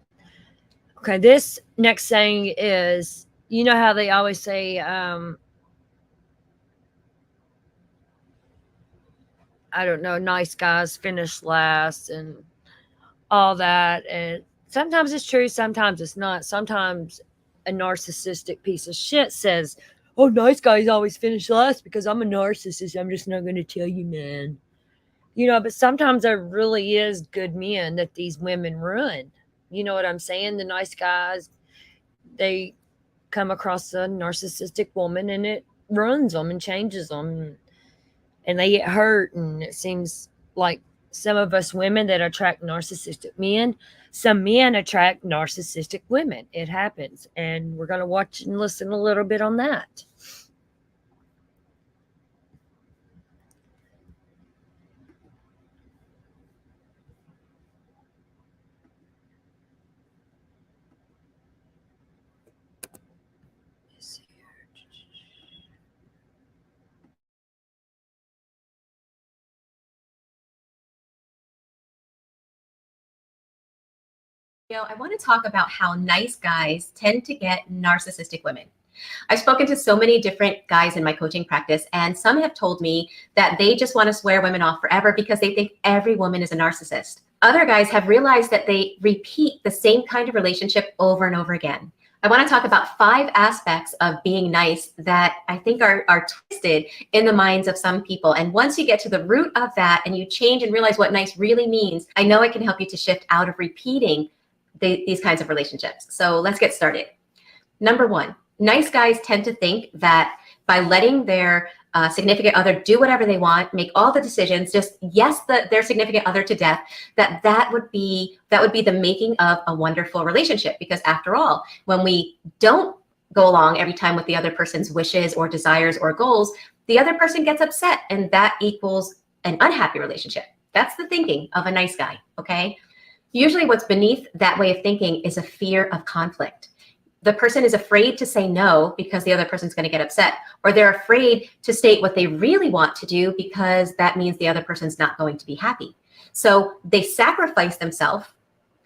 Okay, this next saying is, you know how they always say, I don't know, nice guys finish last and all that. And sometimes it's true, sometimes it's not. Sometimes a narcissistic piece of shit says, oh, nice guys always finish last because I'm a narcissist. I'm just not going to tell you, man. You know, but sometimes there really is good men that these women ruin. You know what I'm saying? The nice guys, they come across a narcissistic woman and it ruins them and changes them. And they get hurt. And it seems like some of us women that attract narcissistic men, some men attract narcissistic women. It happens. And we're going to watch and listen a little bit on that. I want to talk about how nice guys tend to get narcissistic women. I've spoken to so many different guys in my coaching practice, and some have told me that they just want to swear women off forever because they think every woman is a narcissist. Other guys have realized that they repeat the same kind of relationship over and over again. I want to talk about 5 aspects of being nice that I think are twisted in the minds of some people. And once you get to the root of that and you change and realize what nice really means, I know it can help you to shift out of repeating these kinds of relationships. So let's get started. Number 1, nice guys tend to think that by letting their significant other do whatever they want, make all the decisions, just yes their significant other to death, that would be the making of a wonderful relationship. Because after all, when we don't go along every time with the other person's wishes or desires or goals, the other person gets upset, and that equals an unhappy relationship. That's the thinking of a nice guy, okay? Usually what's beneath that way of thinking is a fear of conflict. The person is afraid to say no because the other person's going to get upset, or they're afraid to state what they really want to do because that means the other person's not going to be happy. So they sacrifice themselves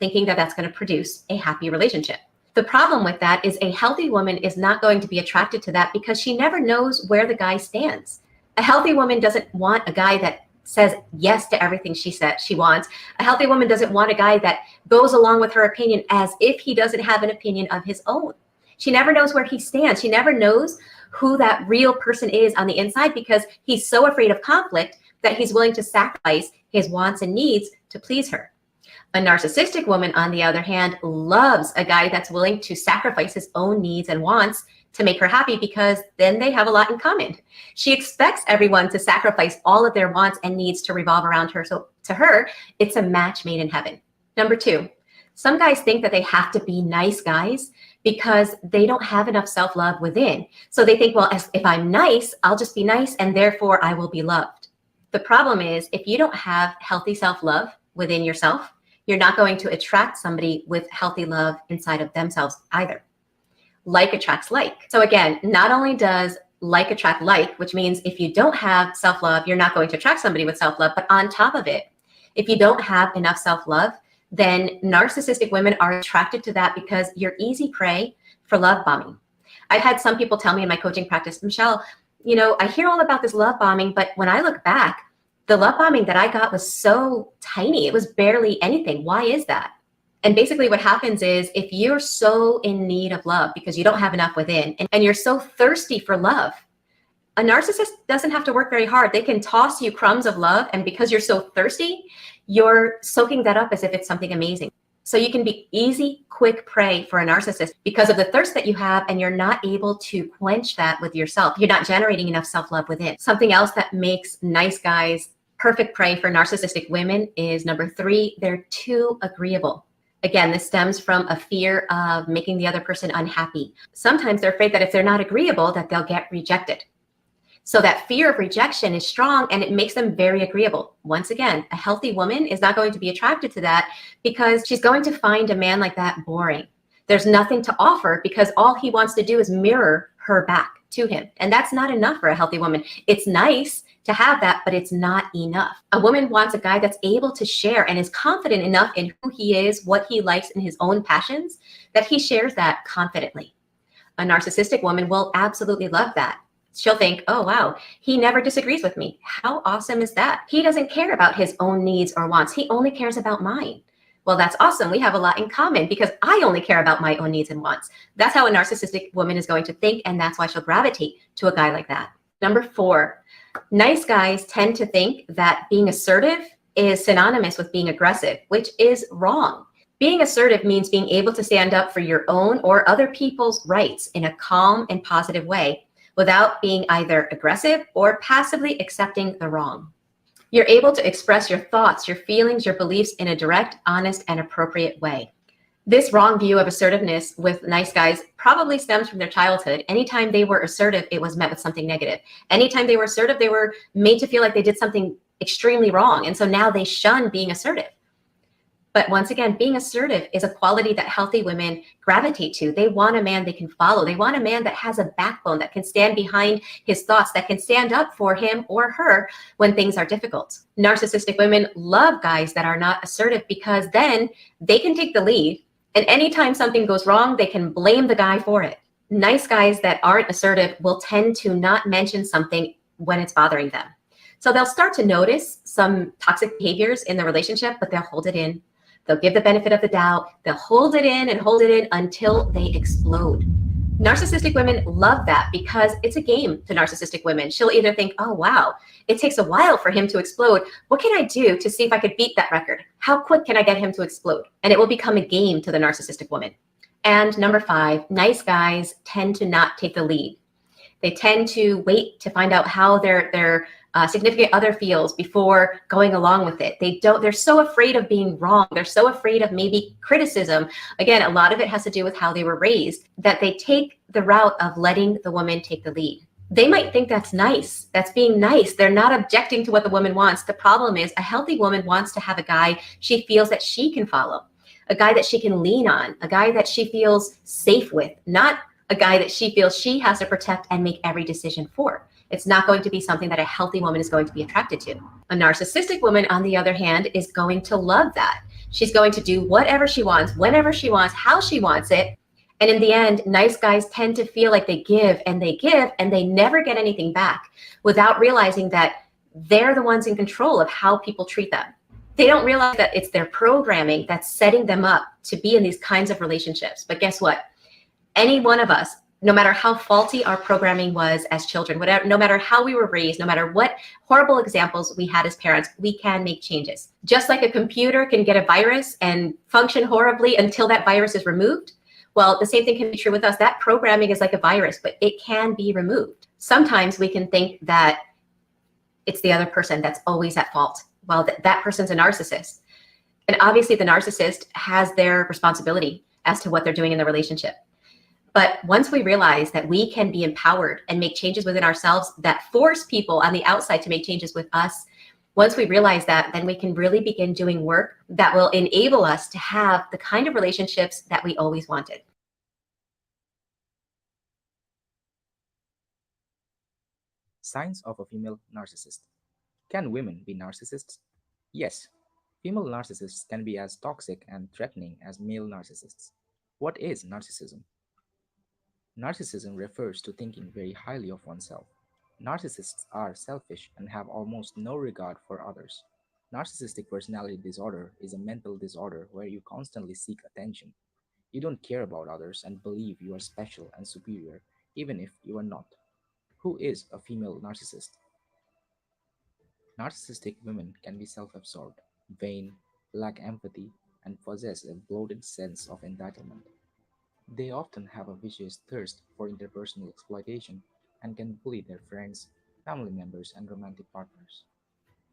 thinking that that's going to produce a happy relationship. The problem with that is a healthy woman is not going to be attracted to that because she never knows where the guy stands. A healthy woman doesn't want a guy that says yes to everything she wants. A healthy woman doesn't want a guy that goes along with her opinion as if he doesn't have an opinion of his own. She never knows where he stands. She never knows who that real person is on the inside because he's so afraid of conflict that he's willing to sacrifice his wants and needs to please her. A narcissistic woman, on the other hand, loves a guy that's willing to sacrifice his own needs and wants to make her happy because then they have a lot in common. She expects everyone to sacrifice all of their wants and needs to revolve around her. So to her, it's a match made in heaven. Number 2, some guys think that they have to be nice guys because they don't have enough self-love within. So they think, well, if I'm nice, I'll just be nice and therefore I will be loved. The problem is if you don't have healthy self-love within yourself, you're not going to attract somebody with healthy love inside of themselves either. Like attracts like. So again, not only does like attract like, which means if you don't have self-love, you're not going to attract somebody with self-love, but on top of it, if you don't have enough self-love, then narcissistic women are attracted to that because you're easy prey for love bombing. I've had some people tell me in my coaching practice, Michelle, you know, I hear all about this love bombing, but when I look back, the love bombing that I got was so tiny. It was barely anything. Why is that? And basically what happens is if you're so in need of love because you don't have enough within and you're so thirsty for love, a narcissist doesn't have to work very hard. They can toss you crumbs of love. And because you're so thirsty, you're soaking that up as if it's something amazing. So you can be easy, quick prey for a narcissist because of the thirst that you have, and you're not able to quench that with yourself. You're not generating enough self-love within. Something else that makes nice guys perfect prey for narcissistic women is number 3, they're too agreeable. Again, this stems from a fear of making the other person unhappy. Sometimes they're afraid that if they're not agreeable, that they'll get rejected. So that fear of rejection is strong, and it makes them very agreeable. Once again, a healthy woman is not going to be attracted to that because she's going to find a man like that boring. There's nothing to offer because all he wants to do is mirror her back to him. And that's not enough for a healthy woman. It's nice to have that, but it's not enough. A woman wants a guy that's able to share and is confident enough in who he is, what he likes, and his own passions, that he shares that confidently. A narcissistic woman will absolutely love that. She'll think, oh, wow, he never disagrees with me. How awesome is that? He doesn't care about his own needs or wants. He only cares about mine. Well, that's awesome. We have a lot in common because I only care about my own needs and wants. That's how a narcissistic woman is going to think, and that's why she'll gravitate to a guy like that. Number 4, nice guys tend to think that being assertive is synonymous with being aggressive, which is wrong. Being assertive means being able to stand up for your own or other people's rights in a calm and positive way, without being either aggressive or passively accepting the wrong. You're able to express your thoughts, your feelings, your beliefs in a direct, honest, and appropriate way. This wrong view of assertiveness with nice guys probably stems from their childhood. Anytime they were assertive, it was met with something negative. Anytime they were assertive, they were made to feel like they did something extremely wrong. And so now they shun being assertive. But once again, being assertive is a quality that healthy women gravitate to. They want a man they can follow. They want a man that has a backbone, that can stand behind his thoughts, that can stand up for him or her when things are difficult. Narcissistic women love guys that are not assertive because then they can take the lead, and anytime something goes wrong, they can blame the guy for it. Nice guys that aren't assertive will tend to not mention something when it's bothering them. So they'll start to notice some toxic behaviors in the relationship, but they'll hold it in. They'll give the benefit of the doubt. They'll hold it in and hold it in until they explode. Narcissistic women love that because it's a game to narcissistic women. She'll either think, oh, wow, it takes a while for him to explode. What can I do to see if I could beat that record? How quick can I get him to explode? And it will become a game to the narcissistic woman. And number 5, nice guys tend to not take the lead. They tend to wait to find out how their significant other feels before going along with it. They're so afraid of being wrong. They're so afraid of maybe criticism. Again, a lot of it has to do with how they were raised, that they take the route of letting the woman take the lead. They might think that's nice. That's being nice. They're not objecting to what the woman wants. The problem is a healthy woman wants to have a guy she feels that she can follow, a guy that she can lean on, a guy that she feels safe with, not a guy that she feels she has to protect and make every decision for. It's not going to be something that a healthy woman is going to be attracted to. A narcissistic woman, on the other hand, is going to love that. She's going to do whatever she wants, whenever she wants, how she wants it. And in the end, nice guys tend to feel like they give and they give and they never get anything back without realizing that they're the ones in control of how people treat them. They don't realize that it's their programming that's setting them up to be in these kinds of relationships. But guess what? Any one of us, no matter how faulty our programming was as children, no matter how we were raised, no matter what horrible examples we had as parents, we can make changes. Just like a computer can get a virus and function horribly until that virus is removed, well, the same thing can be true with us. That programming is like a virus, but it can be removed. Sometimes we can think that it's the other person that's always at fault. Well, that person's a narcissist. And obviously the narcissist has their responsibility as to what they're doing in the relationship. But once we realize that we can be empowered and make changes within ourselves that force people on the outside to make changes with us, once we realize that, then we can really begin doing work that will enable us to have the kind of relationships that we always wanted. Signs of a female narcissist. Can women be narcissists? Yes, female narcissists can be as toxic and threatening as male narcissists. What is narcissism? Narcissism refers to thinking very highly of oneself. Narcissists are selfish and have almost no regard for others. Narcissistic personality disorder is a mental disorder where you constantly seek attention. You don't care about others and believe you are special and superior, even if you are not. Who is a female narcissist? Narcissistic women can be self absorbed, vain, lack empathy, and possess a bloated sense of entitlement. They often have a vicious thirst for interpersonal exploitation and can bully their friends, family members, and romantic partners.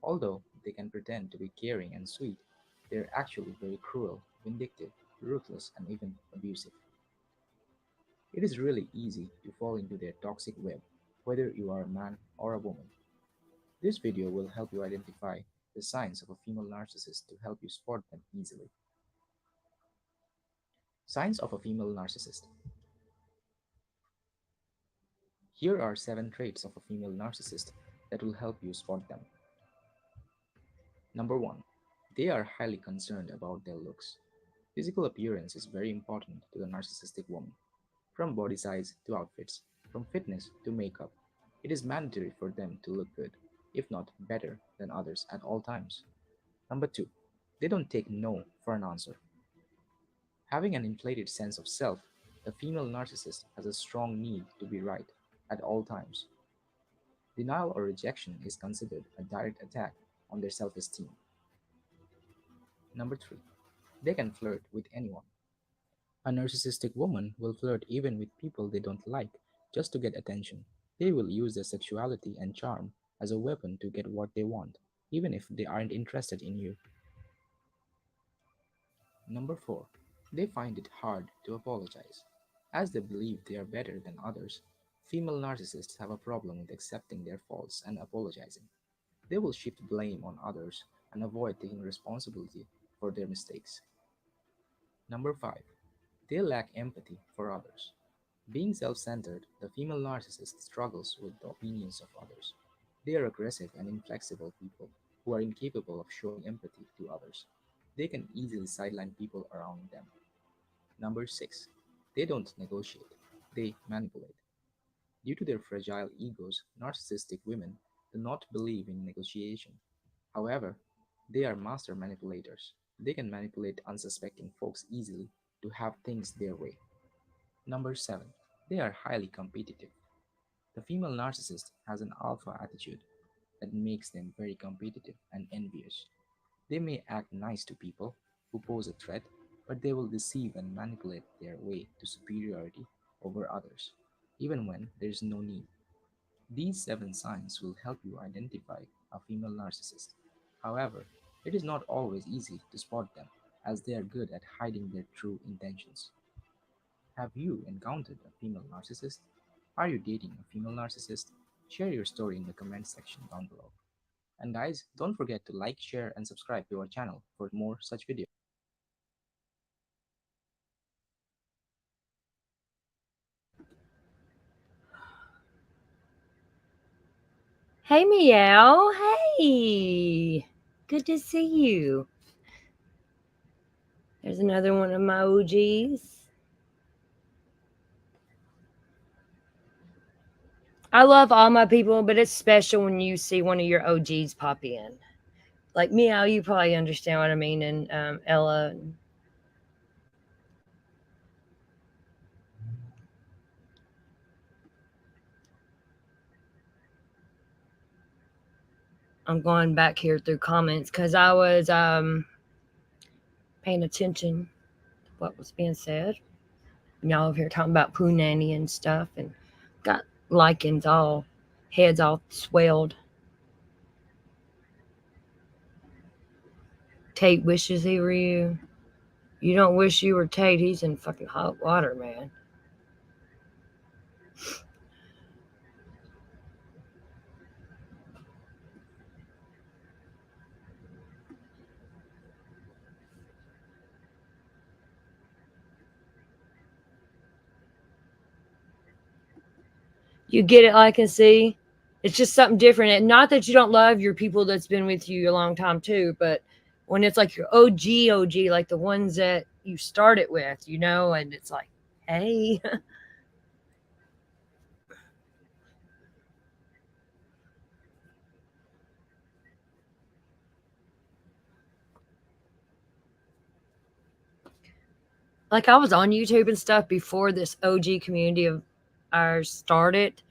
Although they can pretend to be caring and sweet, they are actually very cruel, vindictive, ruthless, and even abusive. It is really easy to fall into their toxic web, whether you are a man or a woman. This video will help you identify the signs of a female narcissist to help you spot them easily. Signs of a female narcissist. Here are 7 traits of a female narcissist that will help you spot them. Number 1. They are highly concerned about their looks. Physical appearance is very important to the narcissistic woman. From body size to outfits, from fitness to makeup, it is mandatory for them to look good, if not better than others at all times. Number 2. They don't take no for an answer. Having an inflated sense of self, the female narcissist has a strong need to be right at all times. Denial or rejection is considered a direct attack on their self esteem. Number 3. They can flirt with anyone. A narcissistic woman will flirt even with people they don't like just to get attention. They will use their sexuality and charm as a weapon to get what they want, even if they aren't interested in you. Number 4. They find it hard to apologize. As they believe they are better than others, female narcissists have a problem with accepting their faults and apologizing. They will shift blame on others and avoid taking responsibility for their mistakes. Number 5. They lack empathy for others. Being self centered, the female narcissist struggles with the opinions of others. They are aggressive and inflexible people who are incapable of showing empathy to others. They can easily sideline people around them. Number 6. They don't negotiate, they manipulate. Due to their fragile egos, narcissistic women do not believe in negotiation. However, they are master manipulators. They can manipulate unsuspecting folks easily to have things their way. Number 7. They are highly competitive. The female narcissist has an alpha attitude that makes them very competitive and envious. They may act nice to people who pose a threat, but they will deceive and manipulate their way to superiority over others, even when there is no need. These 7 signs will help you identify a female narcissist. However, it is not always easy to spot them, as they are good at hiding their true intentions. Have you encountered a female narcissist? Are you dating a female narcissist? Share your story in the comment section down below. And guys, don't forget to like, share, and subscribe to our channel for more such videos. Hey, Meow. Hey. Good to see you. There's another one of my OGs. I love all my people, but it's special when you see one of your OGs pop in. Like Meow, you probably understand what I mean, and Ella. I'm going back here through comments because I was paying attention to what was being said. Y'all over here talking about poo nanny and stuff, and got lichens all, heads all swelled. Tate wishes he were you. You don't wish you were Tate. He's in fucking hot water, man. You get it, like and see. It's just something different. And not that you don't love your people that's been with you a long time too, but when it's like your OG, like the ones that you started with, and it's like, hey. Like I was on YouTube and stuff before this OG community of ours started,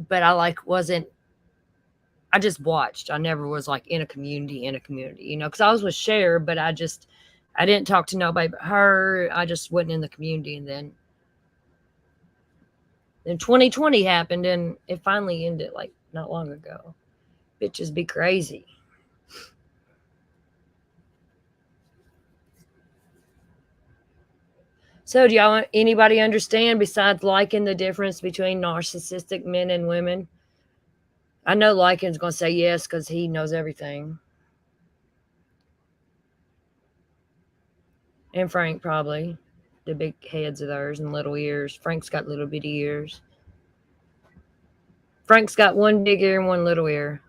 but I wasn't. I just watched. I never was like in a community, because I was with Cher, but I I didn't talk to nobody but her. I just wasn't in the community. And then 2020 happened, and it finally ended like not long ago. Bitches be crazy. So, do y'all anybody understand besides liking the difference between narcissistic men and women? I know Lycan's gonna say yes because he knows everything, and Frank probably the big heads of theirs and little ears. Frank's got little bitty ears. Frank's got one big ear and one little ear.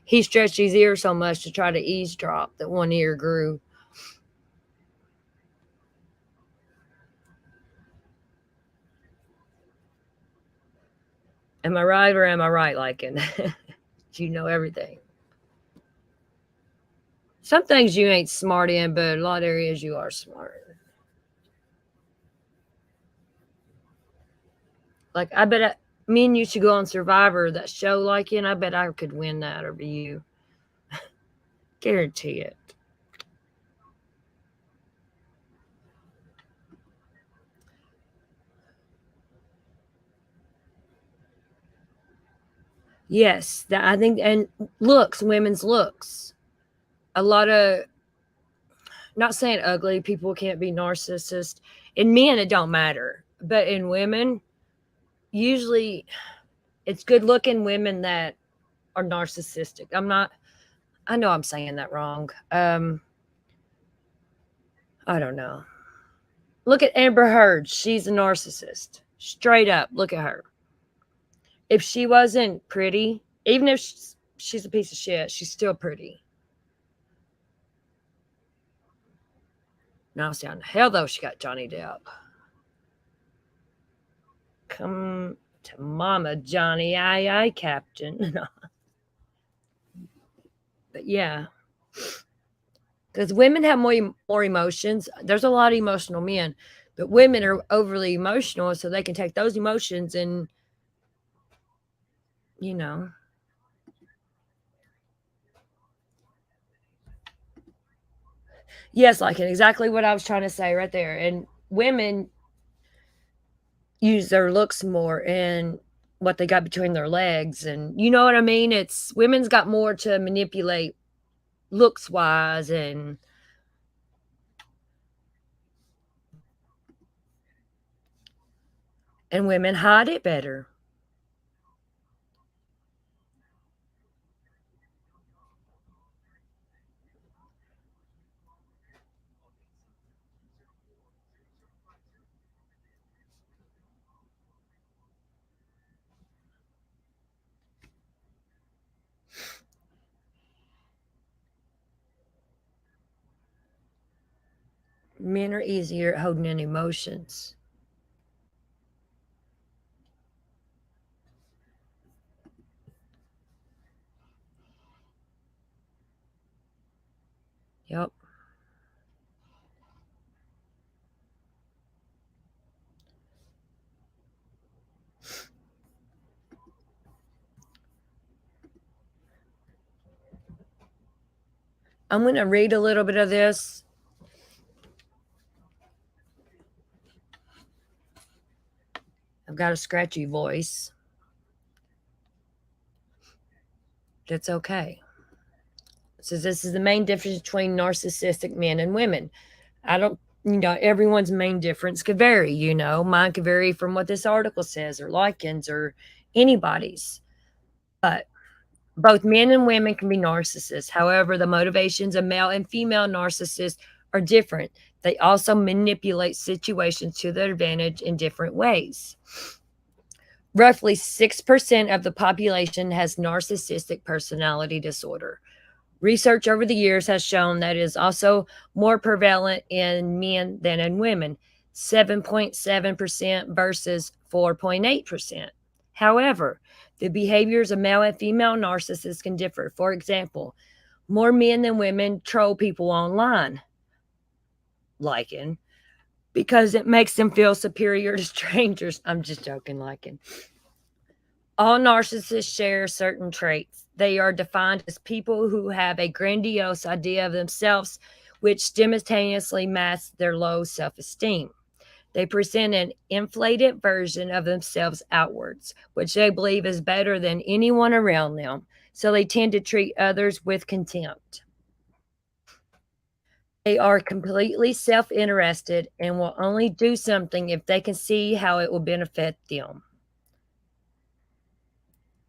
He stretched his ear so much to try to eavesdrop that one ear grew. Am I right or am I right, Lycan? You know everything. Some things you ain't smart in, but a lot of areas you are smart. Like, I bet me and you should go on Survivor, that show, like, and I bet I could win that over you. Guarantee it. Yes, that I think, and looks, women's looks. A lot of, not saying ugly people can't be narcissists. In men, it don't matter, but in women, usually it's good looking women that are narcissistic. I know I'm saying that wrong. I don't know. Look at Amber Heard. She's a narcissist. Straight up, look at her. If she wasn't pretty, even if she's a piece of shit, she's still pretty. Now it's down to hell, though, she got Johnny Depp. Come to mama, Johnny. Aye, aye, Captain. But yeah. Because women have more emotions. There's a lot of emotional men, but women are overly emotional, so they can take those emotions and, you know. Yes, like exactly what I was trying to say right there. And women use their looks more and what they got between their legs. And you know what I mean? It's women's got more to manipulate looks wise, and women hide it better. Men are easier at holding in emotions. Yep. I'm going to read a little bit of this. I've got a scratchy voice. That's okay. It says this is the main difference between narcissistic men and women. I don't, everyone's main difference could vary, Mine could vary from what this article says or Lycan's or anybody's. But both men and women can be narcissists. However, the motivations of male and female narcissists are different. They also manipulate situations to their advantage in different ways. Roughly 6% of the population has narcissistic personality disorder. Research over the years has shown that it is also more prevalent in men than in women, 7.7% versus 4.8%. However, the behaviors of male and female narcissists can differ. For example, more men than women troll people online, Lycan, because it makes them feel superior to strangers. I'm just joking, Lycan. All narcissists share certain traits. They are defined as people who have a grandiose idea of themselves which simultaneously masks their low self esteem. They present an inflated version of themselves outwards, which they believe is better than anyone around them. So they tend to treat others with contempt. They are completely self interested and will only do something if they can see how it will benefit them.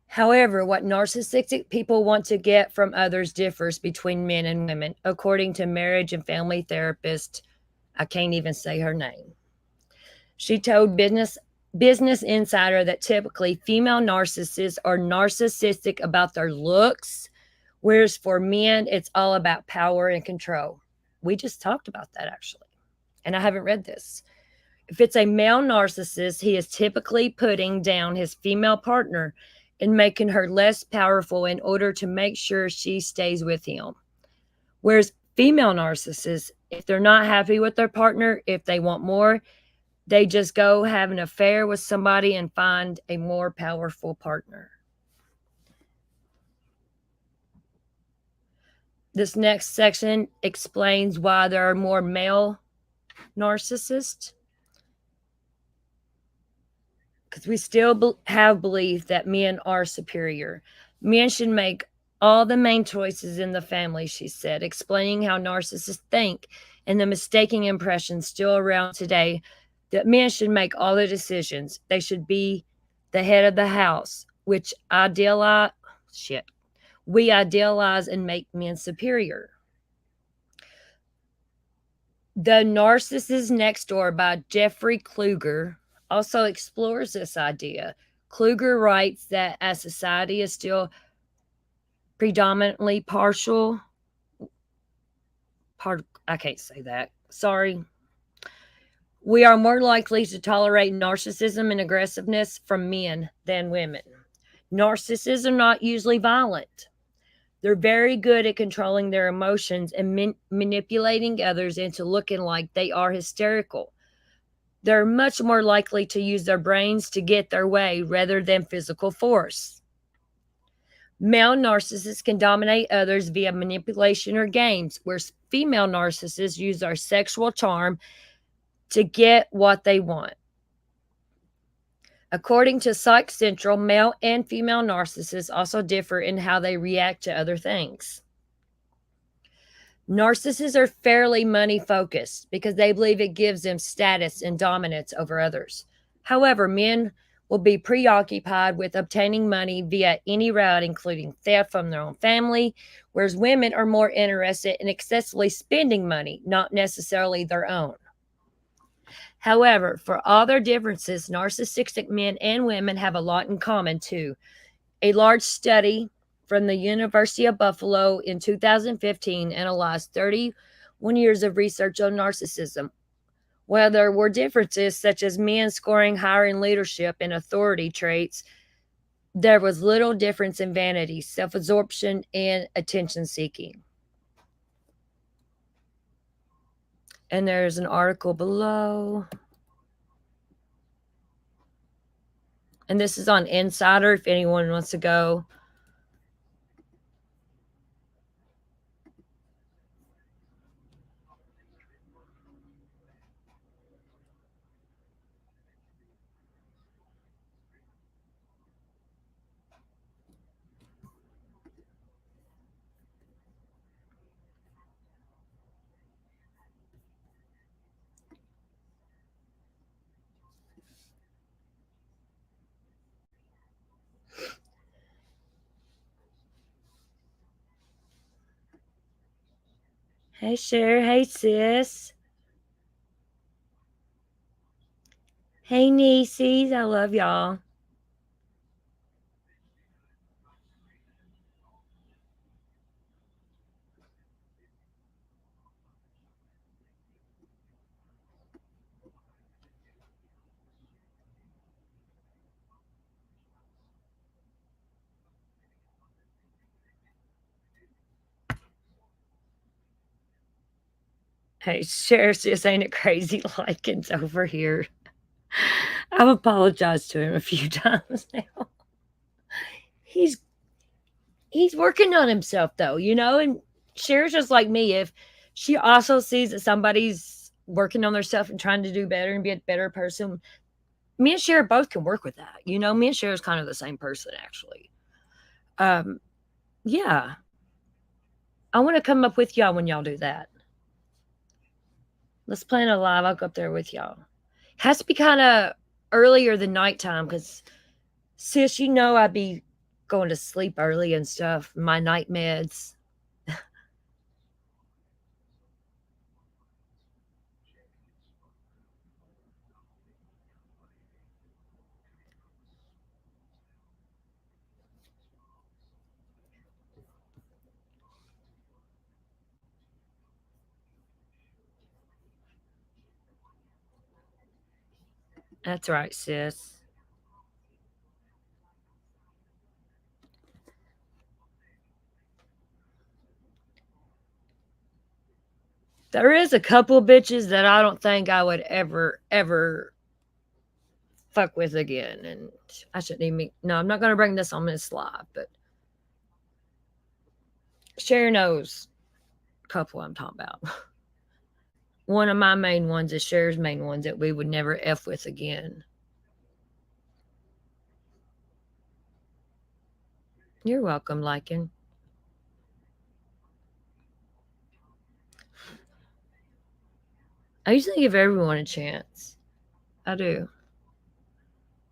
However, what narcissistic people want to get from others differs between men and women, according to marriage and family therapist. I can't even say her name. She told Business Insider that typically female narcissists are narcissistic about their looks, whereas for men, it's all about power and control. We just talked about that actually, and I haven't read this. If it's a male narcissist, he is typically putting down his female partner and making her less powerful in order to make sure she stays with him. Whereas female narcissists, if they're not happy with their partner, if they want more, they just go have an affair with somebody and find a more powerful partner. This next section explains why there are more male narcissists. Because we still have belief that men are superior. Men should make all the main choices in the family, she said, explaining how narcissists think and the mistaken impression still around today that men should make all the decisions. They should be the head of the house, which we idealize and make men superior. The Narcissist Next Door by Jeffrey Kluger also explores this idea. Kluger writes that as society is still predominantly I can't say that. Sorry. We are more likely to tolerate narcissism and aggressiveness from men than women. Narcissists are not usually violent. They're very good at controlling their emotions and manipulating others into looking like they are hysterical. They're much more likely to use their brains to get their way rather than physical force. Male narcissists can dominate others via manipulation or games, whereas female narcissists use their sexual charm to get what they want. According to Psych Central, male and female narcissists also differ in how they react to other things. Narcissists are fairly money focused because they believe it gives them status and dominance over others. However, men will be preoccupied with obtaining money via any route, including theft from their own family, whereas women are more interested in excessively spending money, not necessarily their own. However, for all their differences, narcissistic men and women have a lot in common too. A large study from the University of Buffalo in 2015 analyzed 31 years of research on narcissism. While there were differences such as men scoring higher in leadership and authority traits, there was little difference in vanity, self-absorption, and attention seeking. And there's an article below. And this is on Insider if anyone wants to go. Hey, Cher. Hey, sis. Hey, nieceys. I love y'all. Hey, Cher's just ain't it crazy likings over here. I've apologized to him a few times now. He's working on himself though, and Cher's just like me. If she also sees that somebody's working on their stuff and trying to do better and be a better person. Me and Cher both can work with that. You know, me and Cher is kind of the same person, actually. Yeah. I want to come up with y'all when y'all do that. Let's plan a live. I'll go up there with y'all. Has to be kind of earlier than nighttime because, sis, you know I'd be going to sleep early and stuff. My night meds. That's right, sis. There is a couple of bitches that I don't think I would ever fuck with again. And I shouldn't even. No, I'm not going to bring this on this live, but Cher knows a couple I'm talking about. One of my main ones is Cher's main ones that we would never F with again. You're welcome, Lycan. I usually give everyone a chance. I do.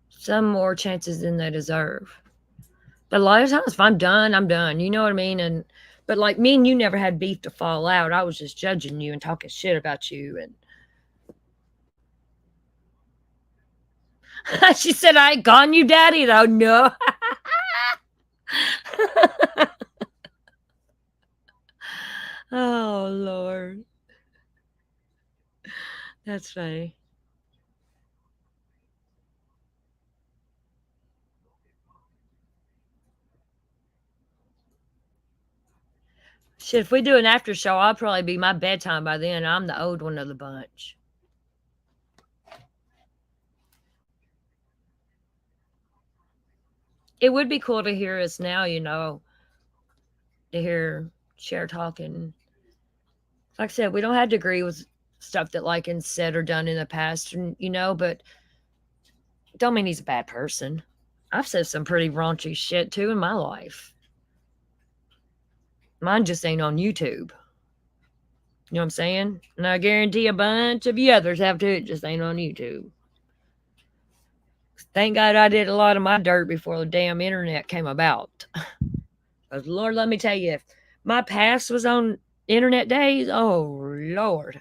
Some more chances than they deserve. But a lot of times, if I'm done, I'm done. You know what I mean? And but like me and you never had beef to fall out. I was just judging you and talking shit about you. And she said, "I ain't gone you, daddy." Though no. Oh Lord, that's funny. Shit, if we do an after show, I'll probably be my bedtime by then. I'm the old one of the bunch. It would be cool to hear us now, you know, to hear Cher talking. Like I said, we don't have to agree with stuff that Lycan said or done in the past, you know, but don't mean he's a bad person. I've said some pretty raunchy shit too in my life. Mine just ain't on YouTube. You know what I'm saying? And I guarantee a bunch of you others have too. It just ain't on YouTube. Thank God I did a lot of my dirt before the damn internet came about. Because Lord, let me tell you, if my past was on internet days, oh Lord.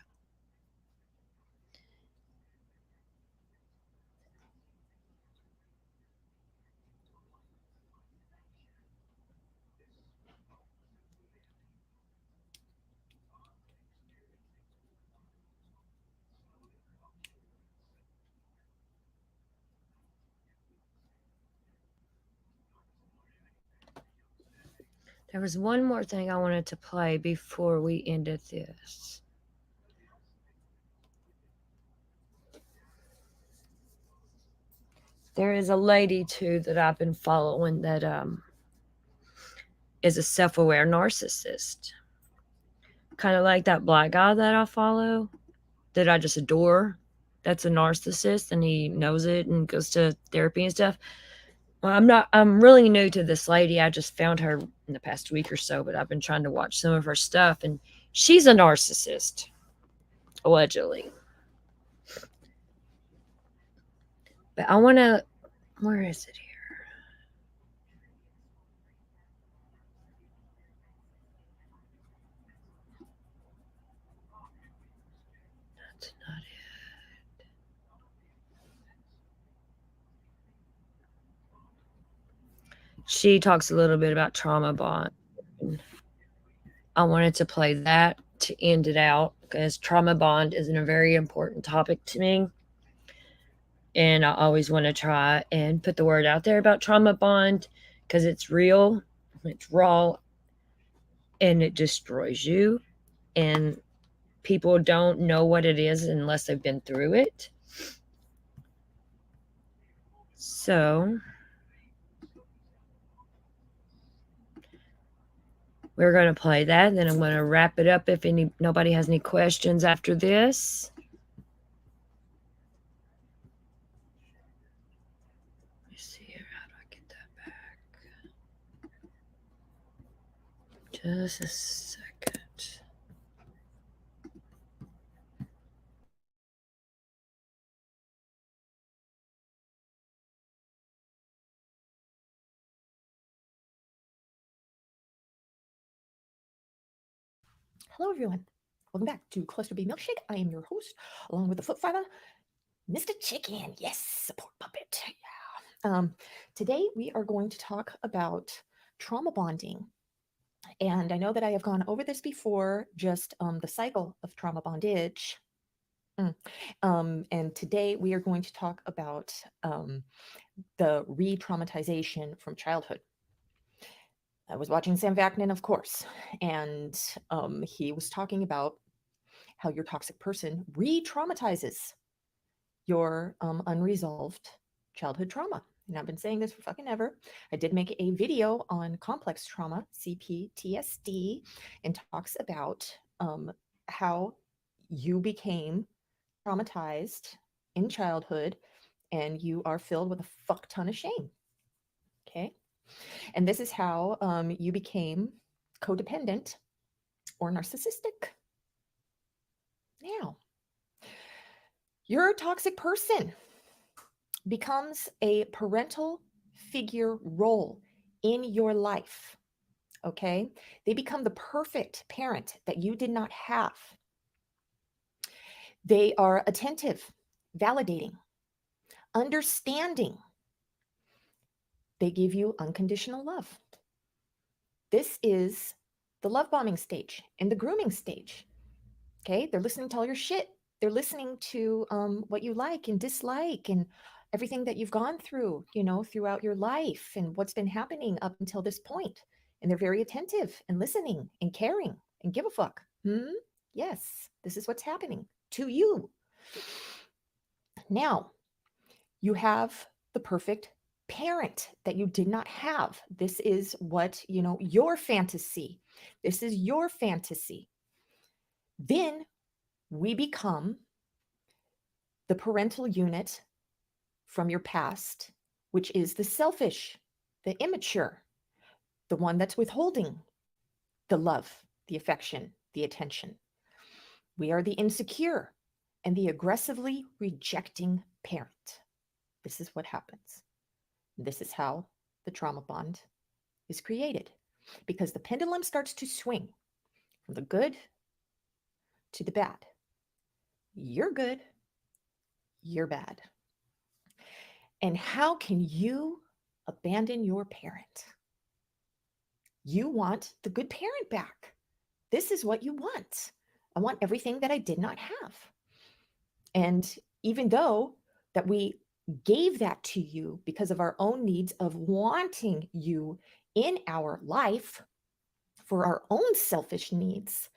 There was one more thing I wanted to play before we ended this. There is a lady too that I've been following that is a self-aware narcissist. Kind of like that black guy that I follow that I just adore. That's a narcissist and he knows it and goes to therapy and stuff. Well, I'm really new to this lady. I just found her in the past week or so, but I've been trying to watch some of her stuff and she's a narcissist, allegedly. But I want to, where is it here? That's not it. She talks a little bit about trauma bond. I wanted to play that to end it out because trauma bond is a very important topic to me. And I always want to try and put the word out there about trauma bond because it's real, it's raw, and it destroys you. And people don't know what it is unless they've been through it. So we're going to play that. Then I'm going to wrap it up if nobody has any questions after this. Let me see here. How do I get that back? Just a second. Hello, everyone. Welcome back to Cluster B Milkshake. I am your host, along with the foot fiber, Mr. Chicken. Yes, support puppet. Yeah. Today we are going to talk about trauma bonding. And I know that I have gone over this before, just the cycle of trauma bondage. And today we are going to talk about the re-traumatization from childhood. I was watching Sam Vaknin, of course, and he was talking about how your toxic person re-traumatizes your unresolved childhood trauma. And I've been saying this for fucking ever. I did make a video on complex trauma, CPTSD, and talks about how you became traumatized in childhood and you are filled with a fuck ton of shame. Okay. And this is how you became codependent or narcissistic. Now, your toxic person becomes a parental figure role in your life. Okay? They become the perfect parent that you did not have. They are attentive, validating, understanding. They give you unconditional love. This is the love bombing stage and the grooming stage. Okay, they're listening to all your shit. They're listening to what you like and dislike and everything that you've gone through, throughout your life and what's been happening up until this point. And they're very attentive and listening and caring and give a fuck. Yes, this is what's happening to you. Now, you have the perfect parent that you did not have. This is what, your fantasy. This is your fantasy. Then we become the parental unit from your past, which is the selfish, the immature, the one that's withholding the love, the affection, the attention. We are the insecure and the aggressively rejecting parent. This is what happens. This is how the trauma bond is created, because the pendulum starts to swing from the good to the bad. You're good, you're bad. And how can you abandon your parent? You want the good parent back. This is what you want. I want everything that I did not have. And even though that we gave that to you because of our own needs of wanting you in our life for our own selfish needs,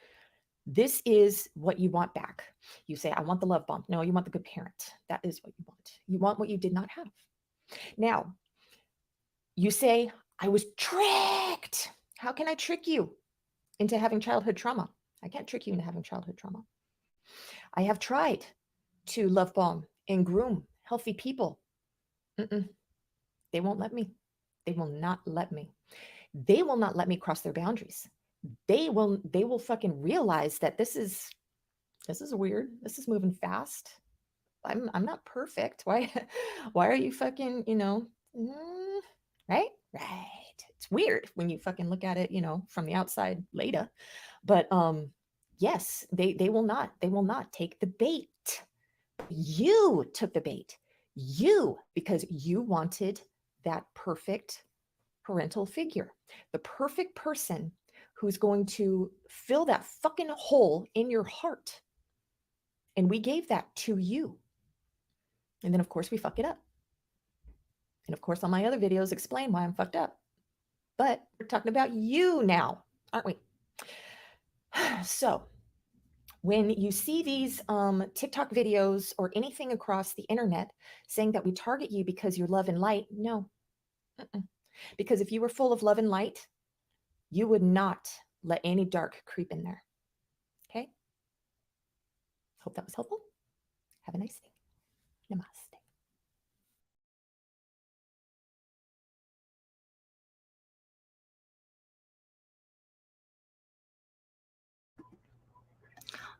this is what you want back. You say, I want the love bomb. No, you want the good parent. That is what you want. You want what you did not have. Now, you say, I was tricked. How can I trick you into having childhood trauma? I can't trick you into having childhood trauma. I have tried to love bomb and groom healthy people. They won't let me. They will not let me. They will not let me cross their boundaries. They will fucking realize that this is weird. This is moving fast. I'm not perfect. Why are you fucking, right? Right. It's weird when you fucking look at it, from the outside later. But yes, they will not take the bait. You took the bait. Because you wanted that perfect parental figure, the perfect person who's going to fill that fucking hole in your heart. And we gave that to you. And then, of course, we fuck it up. And of course, on my other videos, explain why I'm fucked up. But we're talking about you now, aren't we? So when you see these TikTok videos or anything across the internet saying that we target you because you're love and light, no. Because if you were full of love and light, you would not let any dark creep in there. Okay. Hope that was helpful. Have a nice day. Namaste.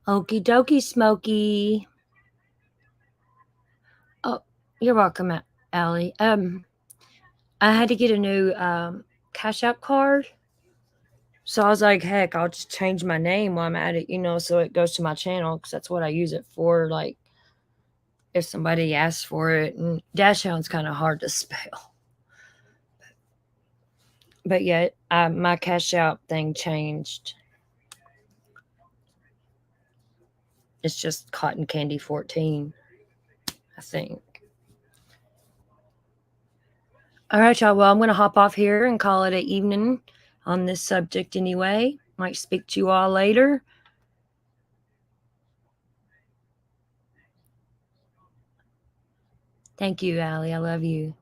Okie dokie, Smokey. Oh, you're welcome, Allie. I had to get a new Cash App card. So I was like, heck, I'll just change my name while I'm at it, so it goes to my channel because that's what I use it for. Like, if somebody asks for it, and Dashhound's kind of hard to spell. But yeah, my Cash App thing changed. It's just Cotton Candy 14, I think. All right, y'all. Well, I'm going to hop off here and call it an evening on this subject anyway. Might speak to you all later. Thank you, Allie. I love you.